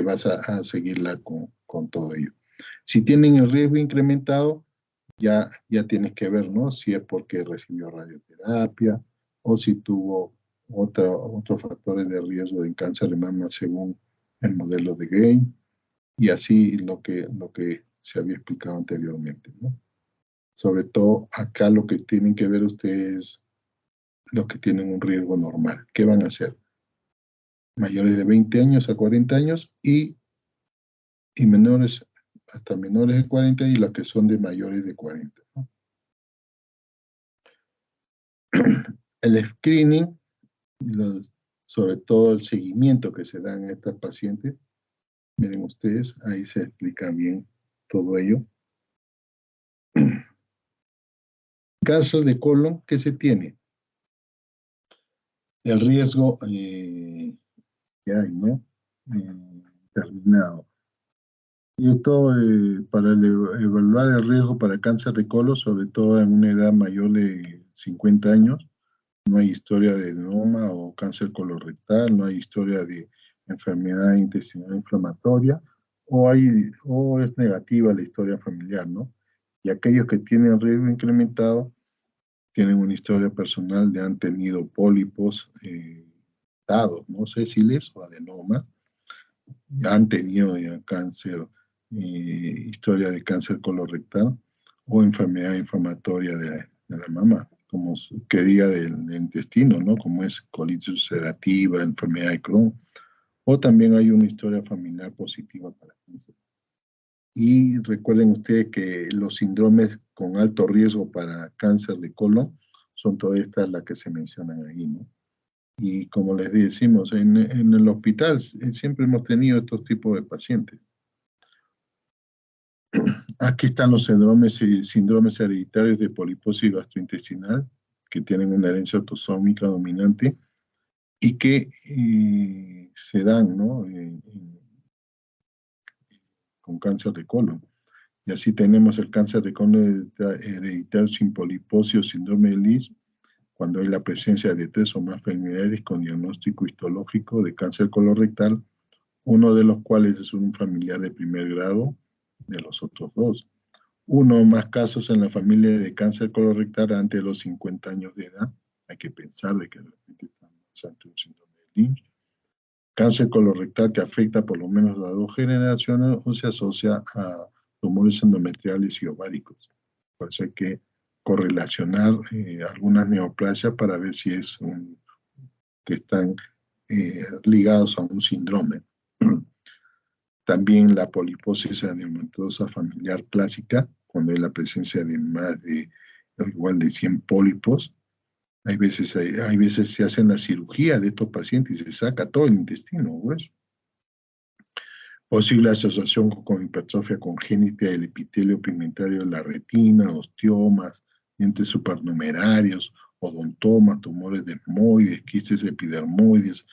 vas a seguirla con todo ello. Si tienen el riesgo incrementado, ya tienes que ver, ¿no? Si es porque recibió radioterapia o si tuvo otros factores de riesgo de cáncer de mama según el modelo de Gay, y así lo que se había explicado anteriormente, ¿no? Sobre todo acá lo que tienen que ver ustedes, los que tienen un riesgo normal. ¿Qué van a hacer? Mayores de 20 años a 40 años y menores, hasta menores de 40, y los que son de mayores de 40, ¿no? El screening, sobre todo el seguimiento que se da en estas pacientes, miren ustedes, ahí se explica bien todo ello. Cáncer de colon, ¿qué se tiene? El riesgo que hay, ¿no? Terminado. Y esto para evaluar el riesgo para cáncer de colon, sobre todo en una edad mayor de 50 años, no hay historia de adenoma o cáncer colorectal, no hay historia de enfermedad intestinal inflamatoria, o es negativa la historia familiar, ¿no? Y aquellos que tienen riesgo incrementado tienen una historia personal de han tenido pólipos dados, ¿no? Sésiles o adenoma, han tenido ya cáncer, historia de cáncer colorectal o enfermedad inflamatoria de la mama, como que diga del intestino, ¿no? Como es colitis ulcerativa, enfermedad de Crohn, o también hay una historia familiar positiva para cáncer. Y recuerden ustedes que los síndromes con alto riesgo para cáncer de colon son todas estas las que se mencionan ahí, ¿no? Y como les decimos, en el hospital siempre hemos tenido estos tipos de pacientes. Aquí están los síndromes hereditarios de poliposis gastrointestinal, que tienen una herencia autosómica dominante y que se dan, ¿no? Con cáncer de colon. Y así tenemos el cáncer de colon hereditario sin poliposis o síndrome de Lis, cuando hay la presencia de 3 o más familiares con diagnóstico histológico de cáncer colorectal, uno de los cuales es un familiar de primer grado de los otros dos. Uno o más casos en la familia de cáncer colorectal antes de los 50 años de edad. Hay que pensar de que de repente estamos ante un síndrome de Lynch. Cáncer colorectal que afecta por lo menos a 2 generaciones o se asocia a tumores endometriales y ováricos. Por eso hay que correlacionar algunas neoplasias para ver si es que están ligados a un síndrome. También la poliposis adenomatosa familiar clásica, cuando hay la presencia de más de o igual de 100 pólipos. Hay veces se hacen la cirugía de estos pacientes y se saca todo el intestino grueso. Posible asociación con hipertrofia congénita del epitelio pigmentario de la retina, osteomas, dientes supernumerarios, odontomas, tumores de etmoides, quistes epidermoides,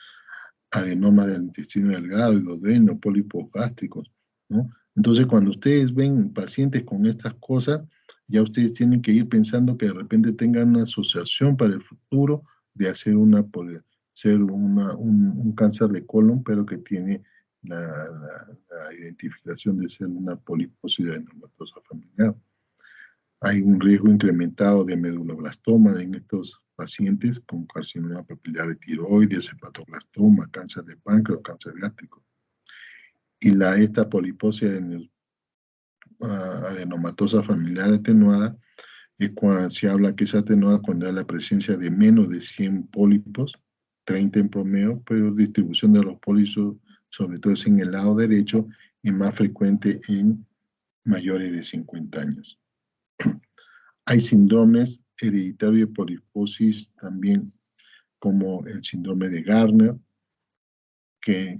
adenoma del intestino delgado, duodeno, pólipos gástricos, ¿no? Entonces, cuando ustedes ven pacientes con estas cosas, ya ustedes tienen que ir pensando que de repente tengan una asociación para el futuro de hacer un cáncer de colon, pero que tiene la identificación de ser una poliposis adenomatosa familiar. Hay un riesgo incrementado de meduloblastoma en estos pacientes con carcinoma papilar de tiroides, hepatoblastoma, cáncer de páncreas o cáncer gástrico. Y esta poliposis adenomatosa familiar atenuada es cuando se habla que es atenuada cuando hay la presencia de menos de 100 pólipos, 30 en promedio, pero distribución de los pólipos, sobre todo es en el lado derecho y más frecuente en mayores de 50 años. Hay síndromes hereditarios de poliposis también, como el síndrome de Garner, que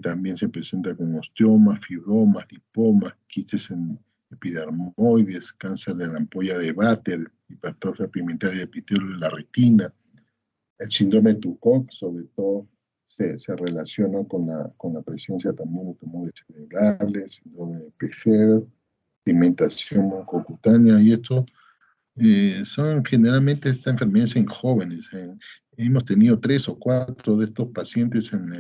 también se presenta con osteomas, fibromas, lipomas, quistes en epidermoides, cáncer de la ampolla de Batter, hipertrofia pigmentaria de epitelio de la retina. El síndrome de Tucock, sobre todo, se relaciona con la presencia también de tumores cerebrales, síndrome de Pecher, pigmentación mucocutánea, y esto son generalmente estas enfermedades en jóvenes. Hemos tenido 3 o 4 de estos pacientes en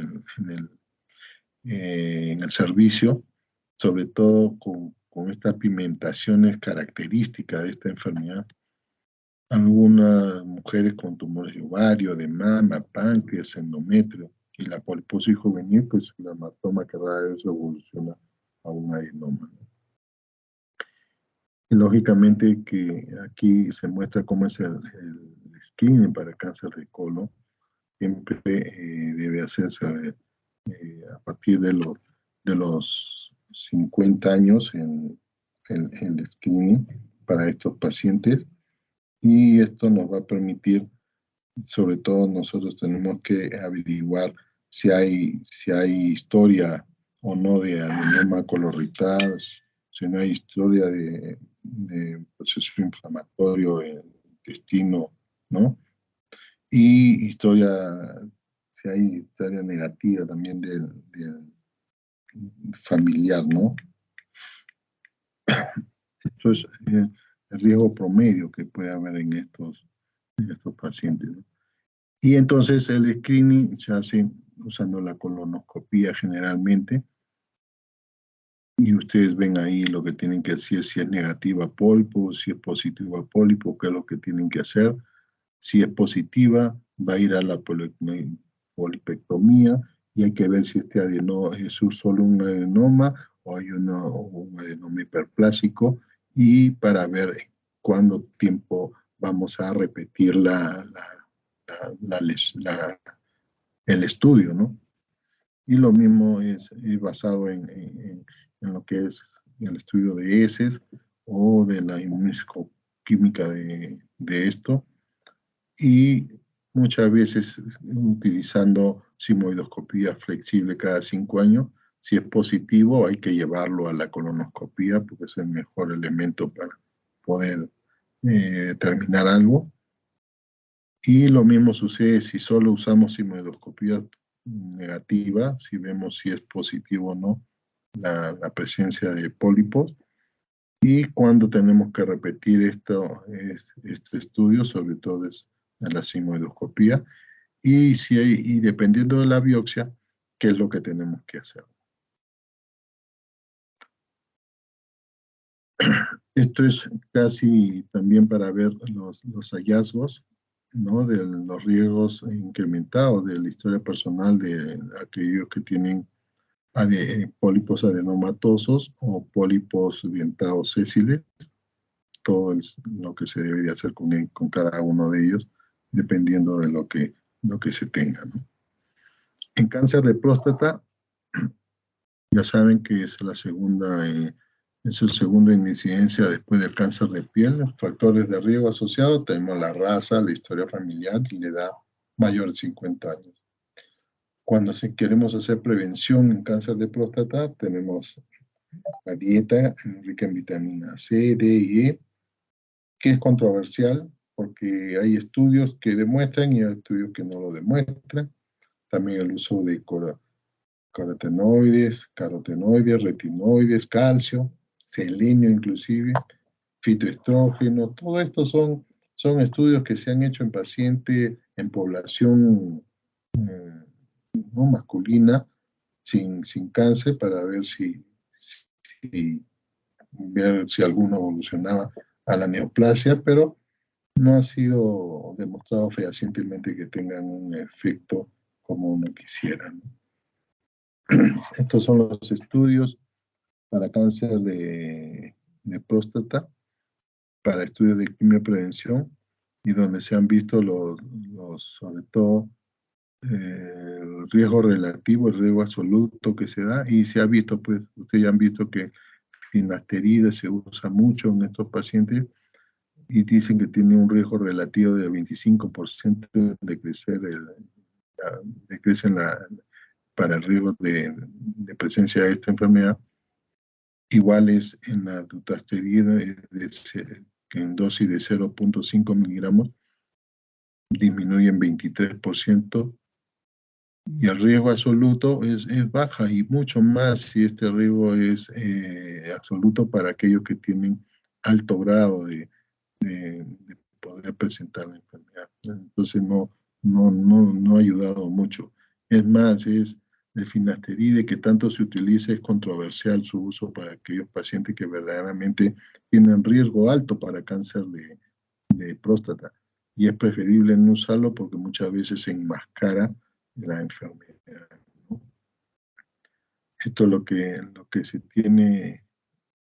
el servicio, sobre todo con estas pigmentaciones características de esta enfermedad. Algunas mujeres con tumores de ovario, de mama, páncreas, endometrio, y la poliposis juvenil, pues el hematoma que rara vez evoluciona a un adenoma, ¿no? Y lógicamente que aquí se muestra cómo es el screening para cáncer de colon. Siempre debe hacerse a partir de los 50 años en el screening para estos pacientes, y esto nos va a permitir, sobre todo nosotros tenemos que averiguar si hay historia o no de adenoma colorectal, si no hay historia de proceso inflamatorio en el intestino, ¿no? Y si hay historia negativa también del familiar, ¿no? Esto es el riesgo promedio que puede haber en estos pacientes, ¿no? Y entonces el screening se hace usando la colonoscopía generalmente, y ustedes ven ahí lo que tienen que hacer, si es negativa a pólipo, si es positiva a pólipo, qué es lo que tienen que hacer. Si es positiva, va a ir a la polipectomía, y hay que ver si este adenoma es solo un adenoma o hay un adenoma hiperplásico, y para ver cuánto tiempo vamos a repetir el estudio, ¿no? Y lo mismo es basado en lo que es el estudio de heces o de la inmunohistoquímica de esto, y muchas veces utilizando sigmoidoscopía flexible cada 5 años. Si es positivo, hay que llevarlo a la colonoscopía porque es el mejor elemento para poder determinar algo. Y lo mismo sucede si solo usamos sigmoidoscopía negativa, si vemos si es positivo o no la presencia de pólipos, y cuando tenemos que repetir este estudio, sobre todo es la sigmoidoscopía, y dependiendo de la biopsia, qué es lo que tenemos que hacer. Esto es casi también para ver los hallazgos, ¿no? De los riesgos incrementados de la historia personal de aquellos que tienen pólipos adenomatosos o pólipos dentados sésiles, todo lo que se debe de hacer con cada uno de ellos, dependiendo de lo que se tenga, ¿no? En cáncer de próstata, ya saben que es es el segundo en incidencia después del cáncer de piel. Los factores de riesgo asociados tenemos la raza, la historia familiar y la edad mayor de 50 años. Cuando queremos hacer prevención en cáncer de próstata, tenemos la dieta rica en vitamina C, D y E, que es controversial porque hay estudios que demuestran y hay estudios que no lo demuestran. También el uso de carotenoides, retinoides, calcio, selenio inclusive, fitoestrógeno. Todo esto son estudios que se han hecho en pacientes, en población no masculina, sin cáncer, para ver si alguno evolucionaba a la neoplasia, pero no ha sido demostrado fehacientemente que tengan un efecto como uno quisiera, ¿no? Estos son los estudios para cáncer de próstata, para estudios de quimioprevención, y donde se han visto sobre todo, el riesgo relativo, el riesgo absoluto que se da, y se ha visto, pues, ustedes ya han visto que finasterida se usa mucho en estos pacientes, y dicen que tiene un riesgo relativo de 25% de crecer, para el riesgo de presencia de esta enfermedad. Igual es en la dutasterida, que en dosis de 0.5 miligramos disminuye en 23%, y el riesgo absoluto es baja, y mucho más si este riesgo es absoluto para aquellos que tienen alto grado de poder presentar la enfermedad. Entonces no ha ayudado mucho. Es más, el finasteride que tanto se utiliza, es controversial su uso para aquellos pacientes que verdaderamente tienen riesgo alto para cáncer de próstata, y es preferible no usarlo porque muchas veces se enmascara la enfermedad, ¿no? Esto es lo que se tiene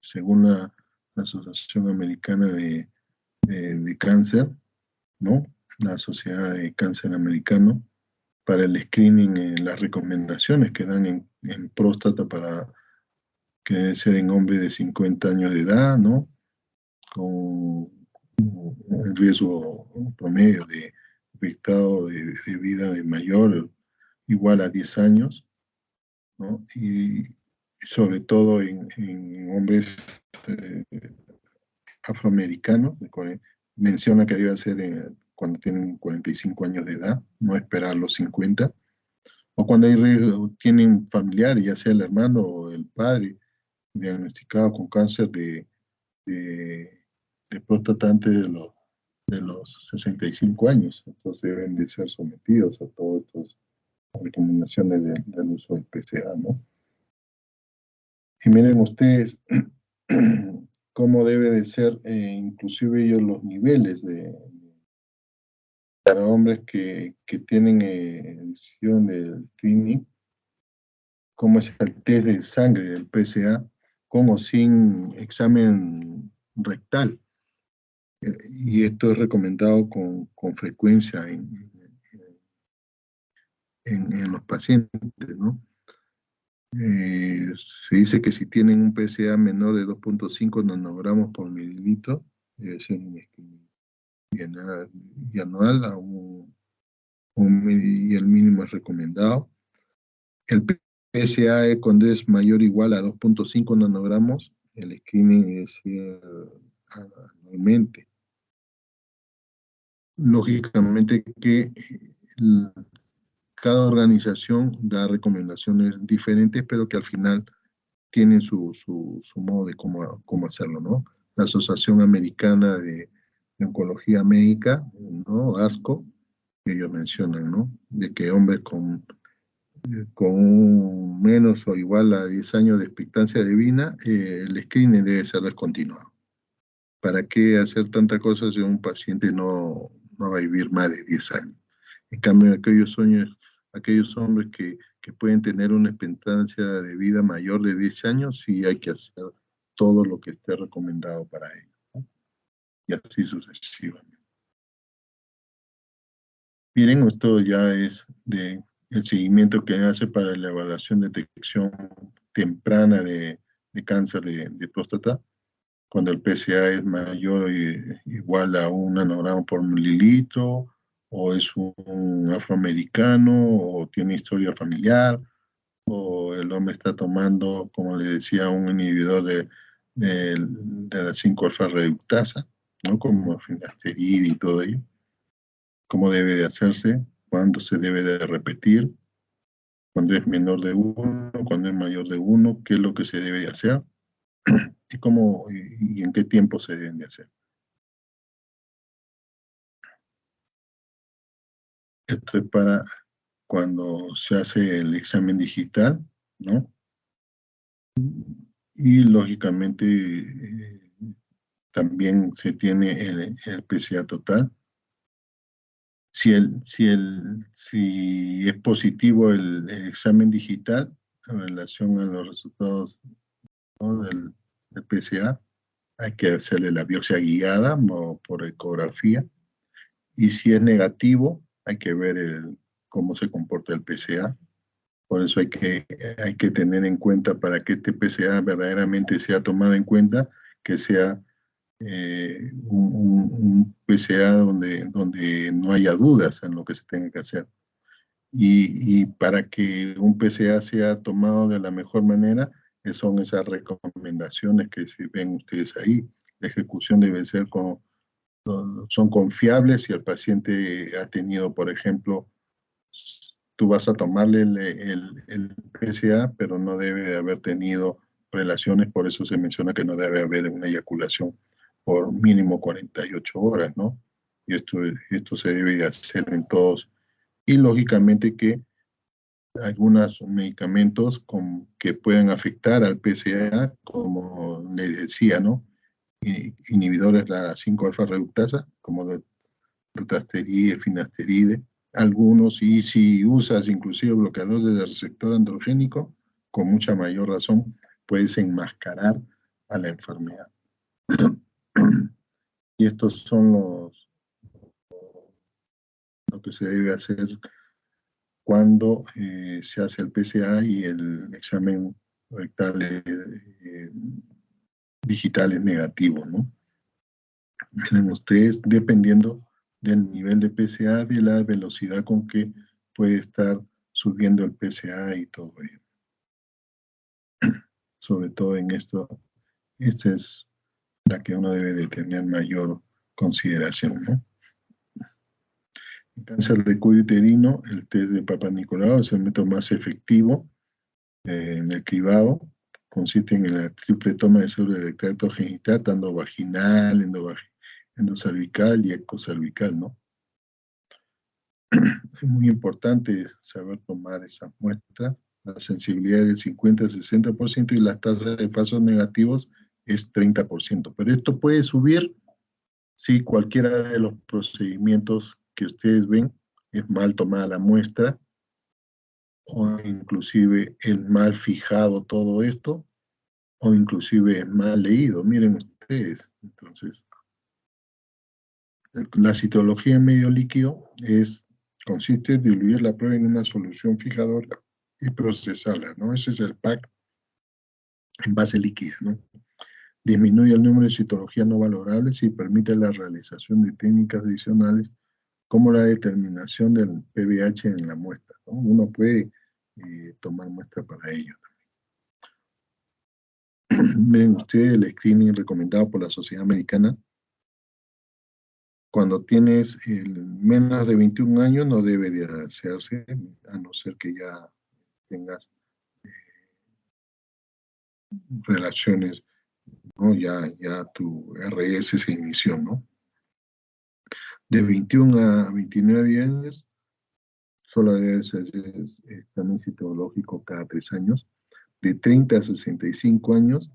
según la Asociación Americana de Cáncer, ¿no? La Sociedad de Cáncer Americano, para el screening, las recomendaciones que dan en próstata, para que debe ser en hombres de 50 años de edad, ¿no? Con un riesgo promedio de afectado de vida de mayor igual a 10 años, ¿no? Y sobre todo en hombres eh, afroamericanos. Menciona que debe ser cuando tienen 45 años de edad, no esperar los 50, o cuando tienen familiares, ya sea el hermano o el padre, diagnosticado con cáncer de próstata antes de los 65 años. Entonces deben de ser sometidos a todas estas recomendaciones del uso del PCA, ¿no? Y miren ustedes cómo debe de ser, inclusive ellos, los niveles para hombres que tienen edición del screening, cómo es el test de sangre del PCA, con o sin examen rectal. Y esto es recomendado con frecuencia en los pacientes, ¿no? Se dice que si tienen un PSA menor de 2,5 nanogramos por mililitro, debe ser un screening y anual y el mínimo es recomendado. El PSA cuando es mayor o igual a 2,5 nanogramos, el screening es anualmente. Lógicamente que cada organización da recomendaciones diferentes, pero que al final tienen su modo de cómo hacerlo, ¿no? La Asociación Americana de Oncología Médica, ¿no? ASCO, que ellos mencionan, ¿no? De que hombres con menos o igual a 10 años de expectancia de vida, el screening debe ser descontinuado. ¿Para qué hacer tanta cosa si un paciente no va a vivir más de 10 años? En cambio, aquellos hombres que pueden tener una expectancia de vida mayor de 10 años, sí hay que hacer todo lo que esté recomendado para ellos, ¿no? Y así sucesivamente. Miren, esto ya es el seguimiento que hace para la evaluación de detección temprana de cáncer de próstata, cuando el PSA es mayor o igual a 1 nanogramo por mililitro, o es un afroamericano, o tiene historia familiar, o el hombre está tomando, como le decía, un inhibidor de la 5-alfa reductasa, ¿no? Como finasterida y todo ello. Cómo debe de hacerse, cuándo se debe de repetir, cuando es menor de 1, cuando es mayor de 1, qué es lo que se debe de hacer y en qué tiempo se deben de hacer. Esto es para cuando se hace el examen digital, ¿no? Y lógicamente también se tiene el PSA total. Si es positivo el examen digital en relación a los resultados, ¿no? del PSA, hay que hacerle la biopsia guiada o por ecografía. Y si es negativo, hay que ver cómo se comporta el PSA. Por eso hay que tener en cuenta para que este PSA verdaderamente sea tomado en cuenta, que sea un PSA donde no haya dudas en lo que se tenga que hacer. Y para que un PSA sea tomado de la mejor manera, son esas recomendaciones que si ven ustedes ahí. La ejecución debe ser son confiables si el paciente ha tenido, por ejemplo, tú vas a tomarle el PSA, pero no debe de haber tenido relaciones, por eso se menciona que no debe haber una eyaculación por mínimo 48 horas, ¿no? Y esto se debe de hacer en todos. Y lógicamente que algunos medicamentos que puedan afectar al PSA, como le decía, ¿no? Inhibidores de la 5-alfa reductasa, como dutasteride, finasteride, algunos, y si usas inclusive bloqueadores del receptor androgénico, con mucha mayor razón puedes enmascarar a la enfermedad. Y estos son lo que se debe hacer cuando se hace el PSA y el examen rectal digital es negativo, ¿no? Miren ustedes, dependiendo del nivel de PSA, de la velocidad con que puede estar subiendo el PSA y todo ello. Sobre todo en esto, esta es la que uno debe de tener mayor consideración, ¿no? En cáncer de cuello uterino, el test de Papa Nicolau es el método más efectivo en el cribado. Consiste en la triple toma de células de tracto genital, tanto vaginal, endocervical y ecocervical, ¿no? Es muy importante saber tomar esa muestra. La sensibilidad es del 50 al 60% y las tasas de falsos negativos es 30%. Pero esto puede subir si cualquiera de los procedimientos que ustedes ven es mal tomada la muestra o inclusive el mal fijado todo esto o inclusive mal leído. Miren ustedes, entonces La citología en medio líquido consiste en diluir la prueba en una solución fijadora y procesarla, ¿no? Ese es el PAC en base líquida, ¿no? Disminuye el número de citologías no valorables y permite la realización de técnicas adicionales como la determinación del pH en la muestra, ¿no? Uno puede tomar muestra para ello. Miren ustedes el screening recomendado por la Sociedad Americana. Cuando tienes menos de 21 años no debe de hacerse, a no ser que ya tengas relaciones, ¿no? Ya tu RS se inició, ¿no? De 21 a 29 años, solo debe hacerse examen citológico cada 3 años. De 30 a 65 años,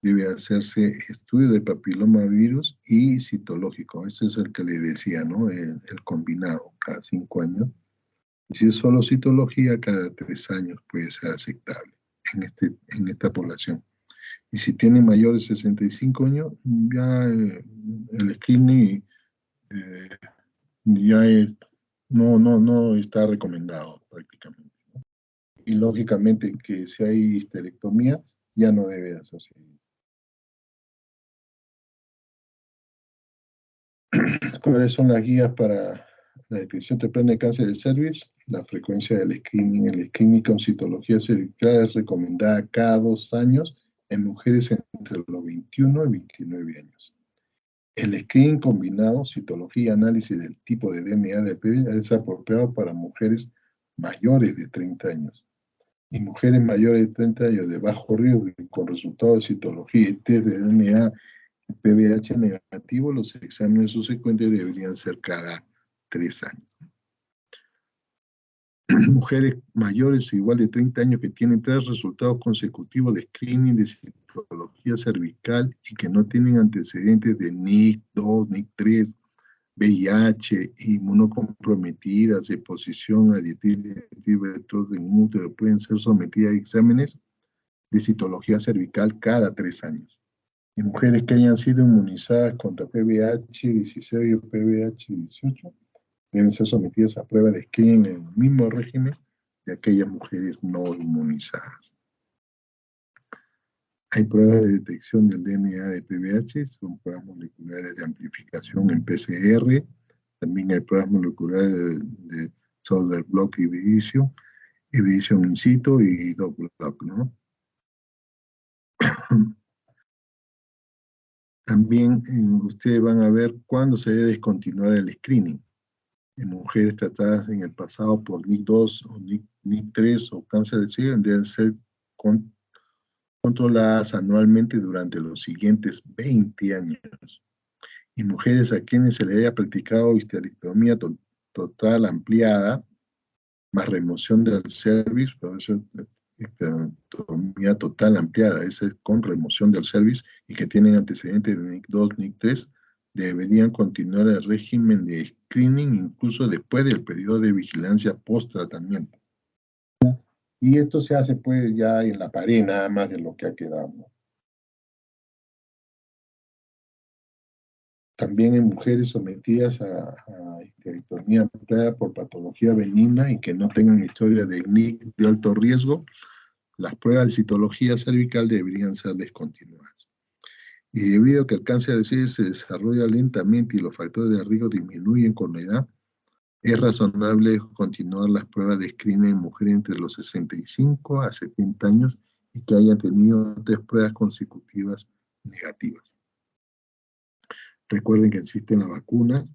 debe hacerse estudio de papilomavirus y citológico. Ese es el que le decía, ¿no? El combinado, cada 5 años. Y si es solo citología, cada 3 años puede ser aceptable en esta población. Y si tiene mayores de 65 años, ya el screening ya no está recomendado prácticamente. Y lógicamente que si hay histerectomía, ya no debe hacerse. ¿Cuáles son las guías para la detección temprana de cáncer de cervix? La frecuencia del screening. El screening con citología cervical es recomendada cada 2 años en mujeres entre los 21 y 29 años. El screening combinado, citología y análisis del tipo de DNA de PV es apropiado para mujeres mayores de 30 años. Y mujeres mayores de 30 años de bajo riesgo y con resultados de citología y test de DNA PBH negativo, los exámenes subsecuentes deberían ser cada 3 años. Mujeres mayores o igual de 30 años que tienen 3 resultados consecutivos de screening de citología cervical y que no tienen antecedentes de NIC2, NIC3, VIH, inmunocomprometidas, exposición a dietilvetor en útero, pueden ser sometidas a exámenes de citología cervical cada 3 años. Y mujeres que hayan sido inmunizadas contra PBH16 o PBH18 deben ser sometidas a prueba de screening en el mismo régimen de aquellas mujeres no inmunizadas. Hay pruebas de detección del DNA de PBH, son pruebas moleculares de amplificación en PCR, también hay pruebas moleculares de Solder Block Hybridization in situ y Dot Block, ¿no? También ustedes van a ver cuándo se debe descontinuar el screening. En mujeres tratadas en el pasado por NIC2 o NIC3 o cáncer de seno deben ser controladas anualmente durante los siguientes 20 años. Y mujeres a quienes se le haya practicado histerectomía total ampliada, más remoción del cervix, por eso histerectomía total ampliada, esa es con remoción del cervix y que tienen antecedentes de NIC2, NIC3, deberían continuar el régimen de screening incluso después del periodo de vigilancia post-tratamiento. Y esto se hace pues ya en la pared nada más de lo que ha quedado, ¿no? También en mujeres sometidas a histerectomía ampliada por patología benigna y que no tengan historia de NIC de alto riesgo, las pruebas de citología cervical deberían ser descontinuadas. Y debido a que el cáncer de cervix se desarrolla lentamente y los factores de riesgo disminuyen con la edad, es razonable continuar las pruebas de screening en mujeres entre los 65 a 70 años y que hayan tenido 3 pruebas consecutivas negativas. Recuerden que existen las vacunas.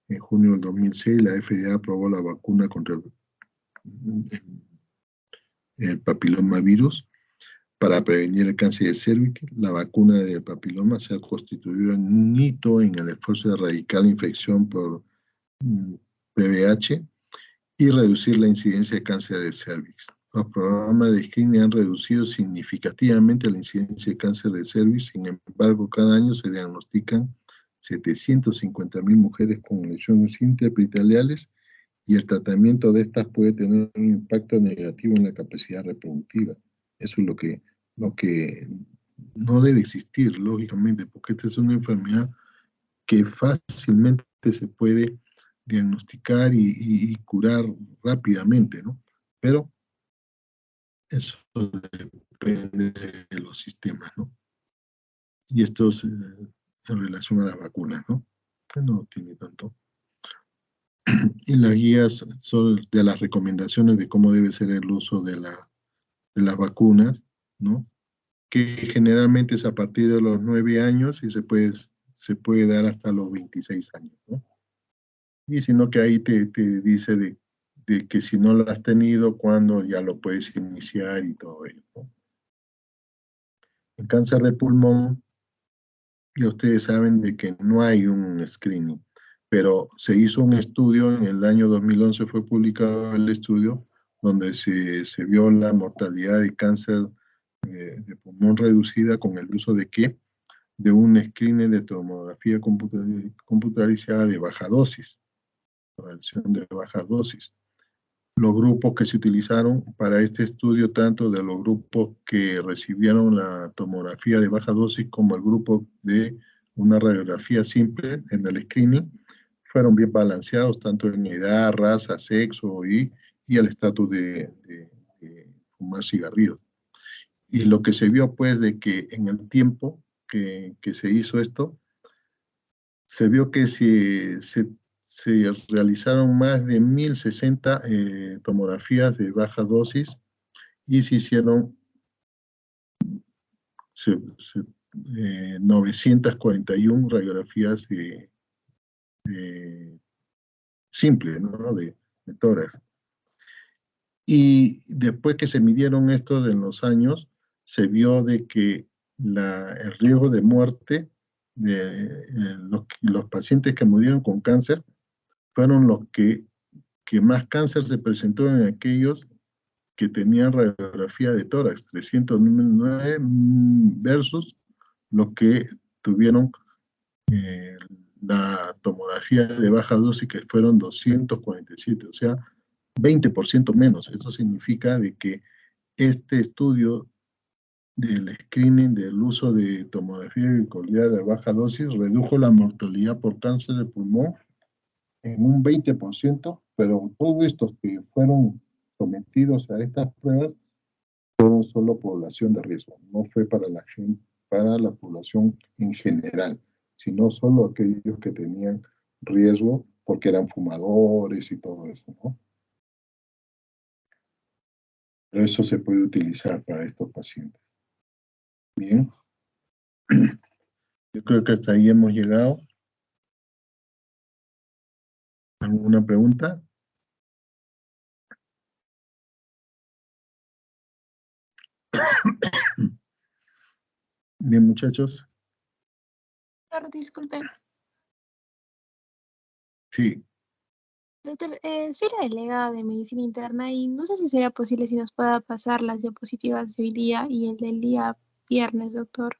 En junio del 2006 la FDA aprobó la vacuna contra el papilomavirus para prevenir el cáncer de cervix. La vacuna del papiloma se ha constituido en un hito en el esfuerzo de erradicar la infección por PBH y reducir la incidencia de cáncer de cervix. Los programas de screening han reducido significativamente la incidencia de cáncer de cervix, sin embargo, cada año se diagnostican 750.000 mujeres con lesiones interepiteliales y el tratamiento de estas puede tener un impacto negativo en la capacidad reproductiva. Eso es lo que no debe existir, lógicamente, porque esta es una enfermedad que fácilmente se puede diagnosticar y curar rápidamente, ¿no? Pero eso depende de los sistemas, ¿no? Y esto es en relación a las vacunas, ¿no? Que no tiene tanto. Y las guías son de las recomendaciones de cómo debe ser el uso de las vacunas, ¿no? Que generalmente es a partir de los 9 años y se puede dar hasta los 26 años, ¿no? Y sino que ahí te dice de que si no lo has tenido, cuándo ya lo puedes iniciar y todo ello, ¿no? En cáncer de pulmón, ya ustedes saben de que no hay un screening, pero se hizo un estudio, en el año 2011 fue publicado el estudio, donde se vio la mortalidad de cáncer de pulmón reducida con el uso de qué? De un screening de tomografía computarizada de baja dosis, radiación de baja dosis. Los grupos que se utilizaron para este estudio, tanto de los grupos que recibieron la tomografía de baja dosis como el grupo de una radiografía simple en el screening, fueron bien balanceados, tanto en edad, raza, sexo y el estatus de fumar cigarrillos. Y lo que se vio, pues, de que en el tiempo que se hizo esto, se vio que se realizaron más de 1060 tomografías de baja dosis y se hicieron se- se- 941 radiografías de simples, ¿no? De tórax. Y después que se midieron estos en los años, se vio de que el riesgo de muerte de los pacientes que murieron con cáncer fueron los que más cáncer se presentó en aquellos que tenían radiografía de tórax, 309 versus los que tuvieron eh, la tomografía de baja dosis, que fueron 247, o sea, 20% menos. Eso significa de que este estudio del screening del uso de tomografía glicosidal de baja dosis redujo la mortalidad por cáncer de pulmón en un 20%, pero todos estos que fueron sometidos a estas pruebas fueron solo población de riesgo, no fue para la gente, para la población en general, sino solo aquellos que tenían riesgo porque eran fumadores y todo eso, ¿no? Pero eso se puede utilizar para estos pacientes. Bien, yo creo que hasta ahí hemos llegado. ¿Alguna pregunta? Bien, muchachos. Doctor, disculpe. Sí, Doctor, soy la delegada de medicina interna y no sé si sería posible si nos pueda pasar las diapositivas de hoy día y el del día viernes, doctor.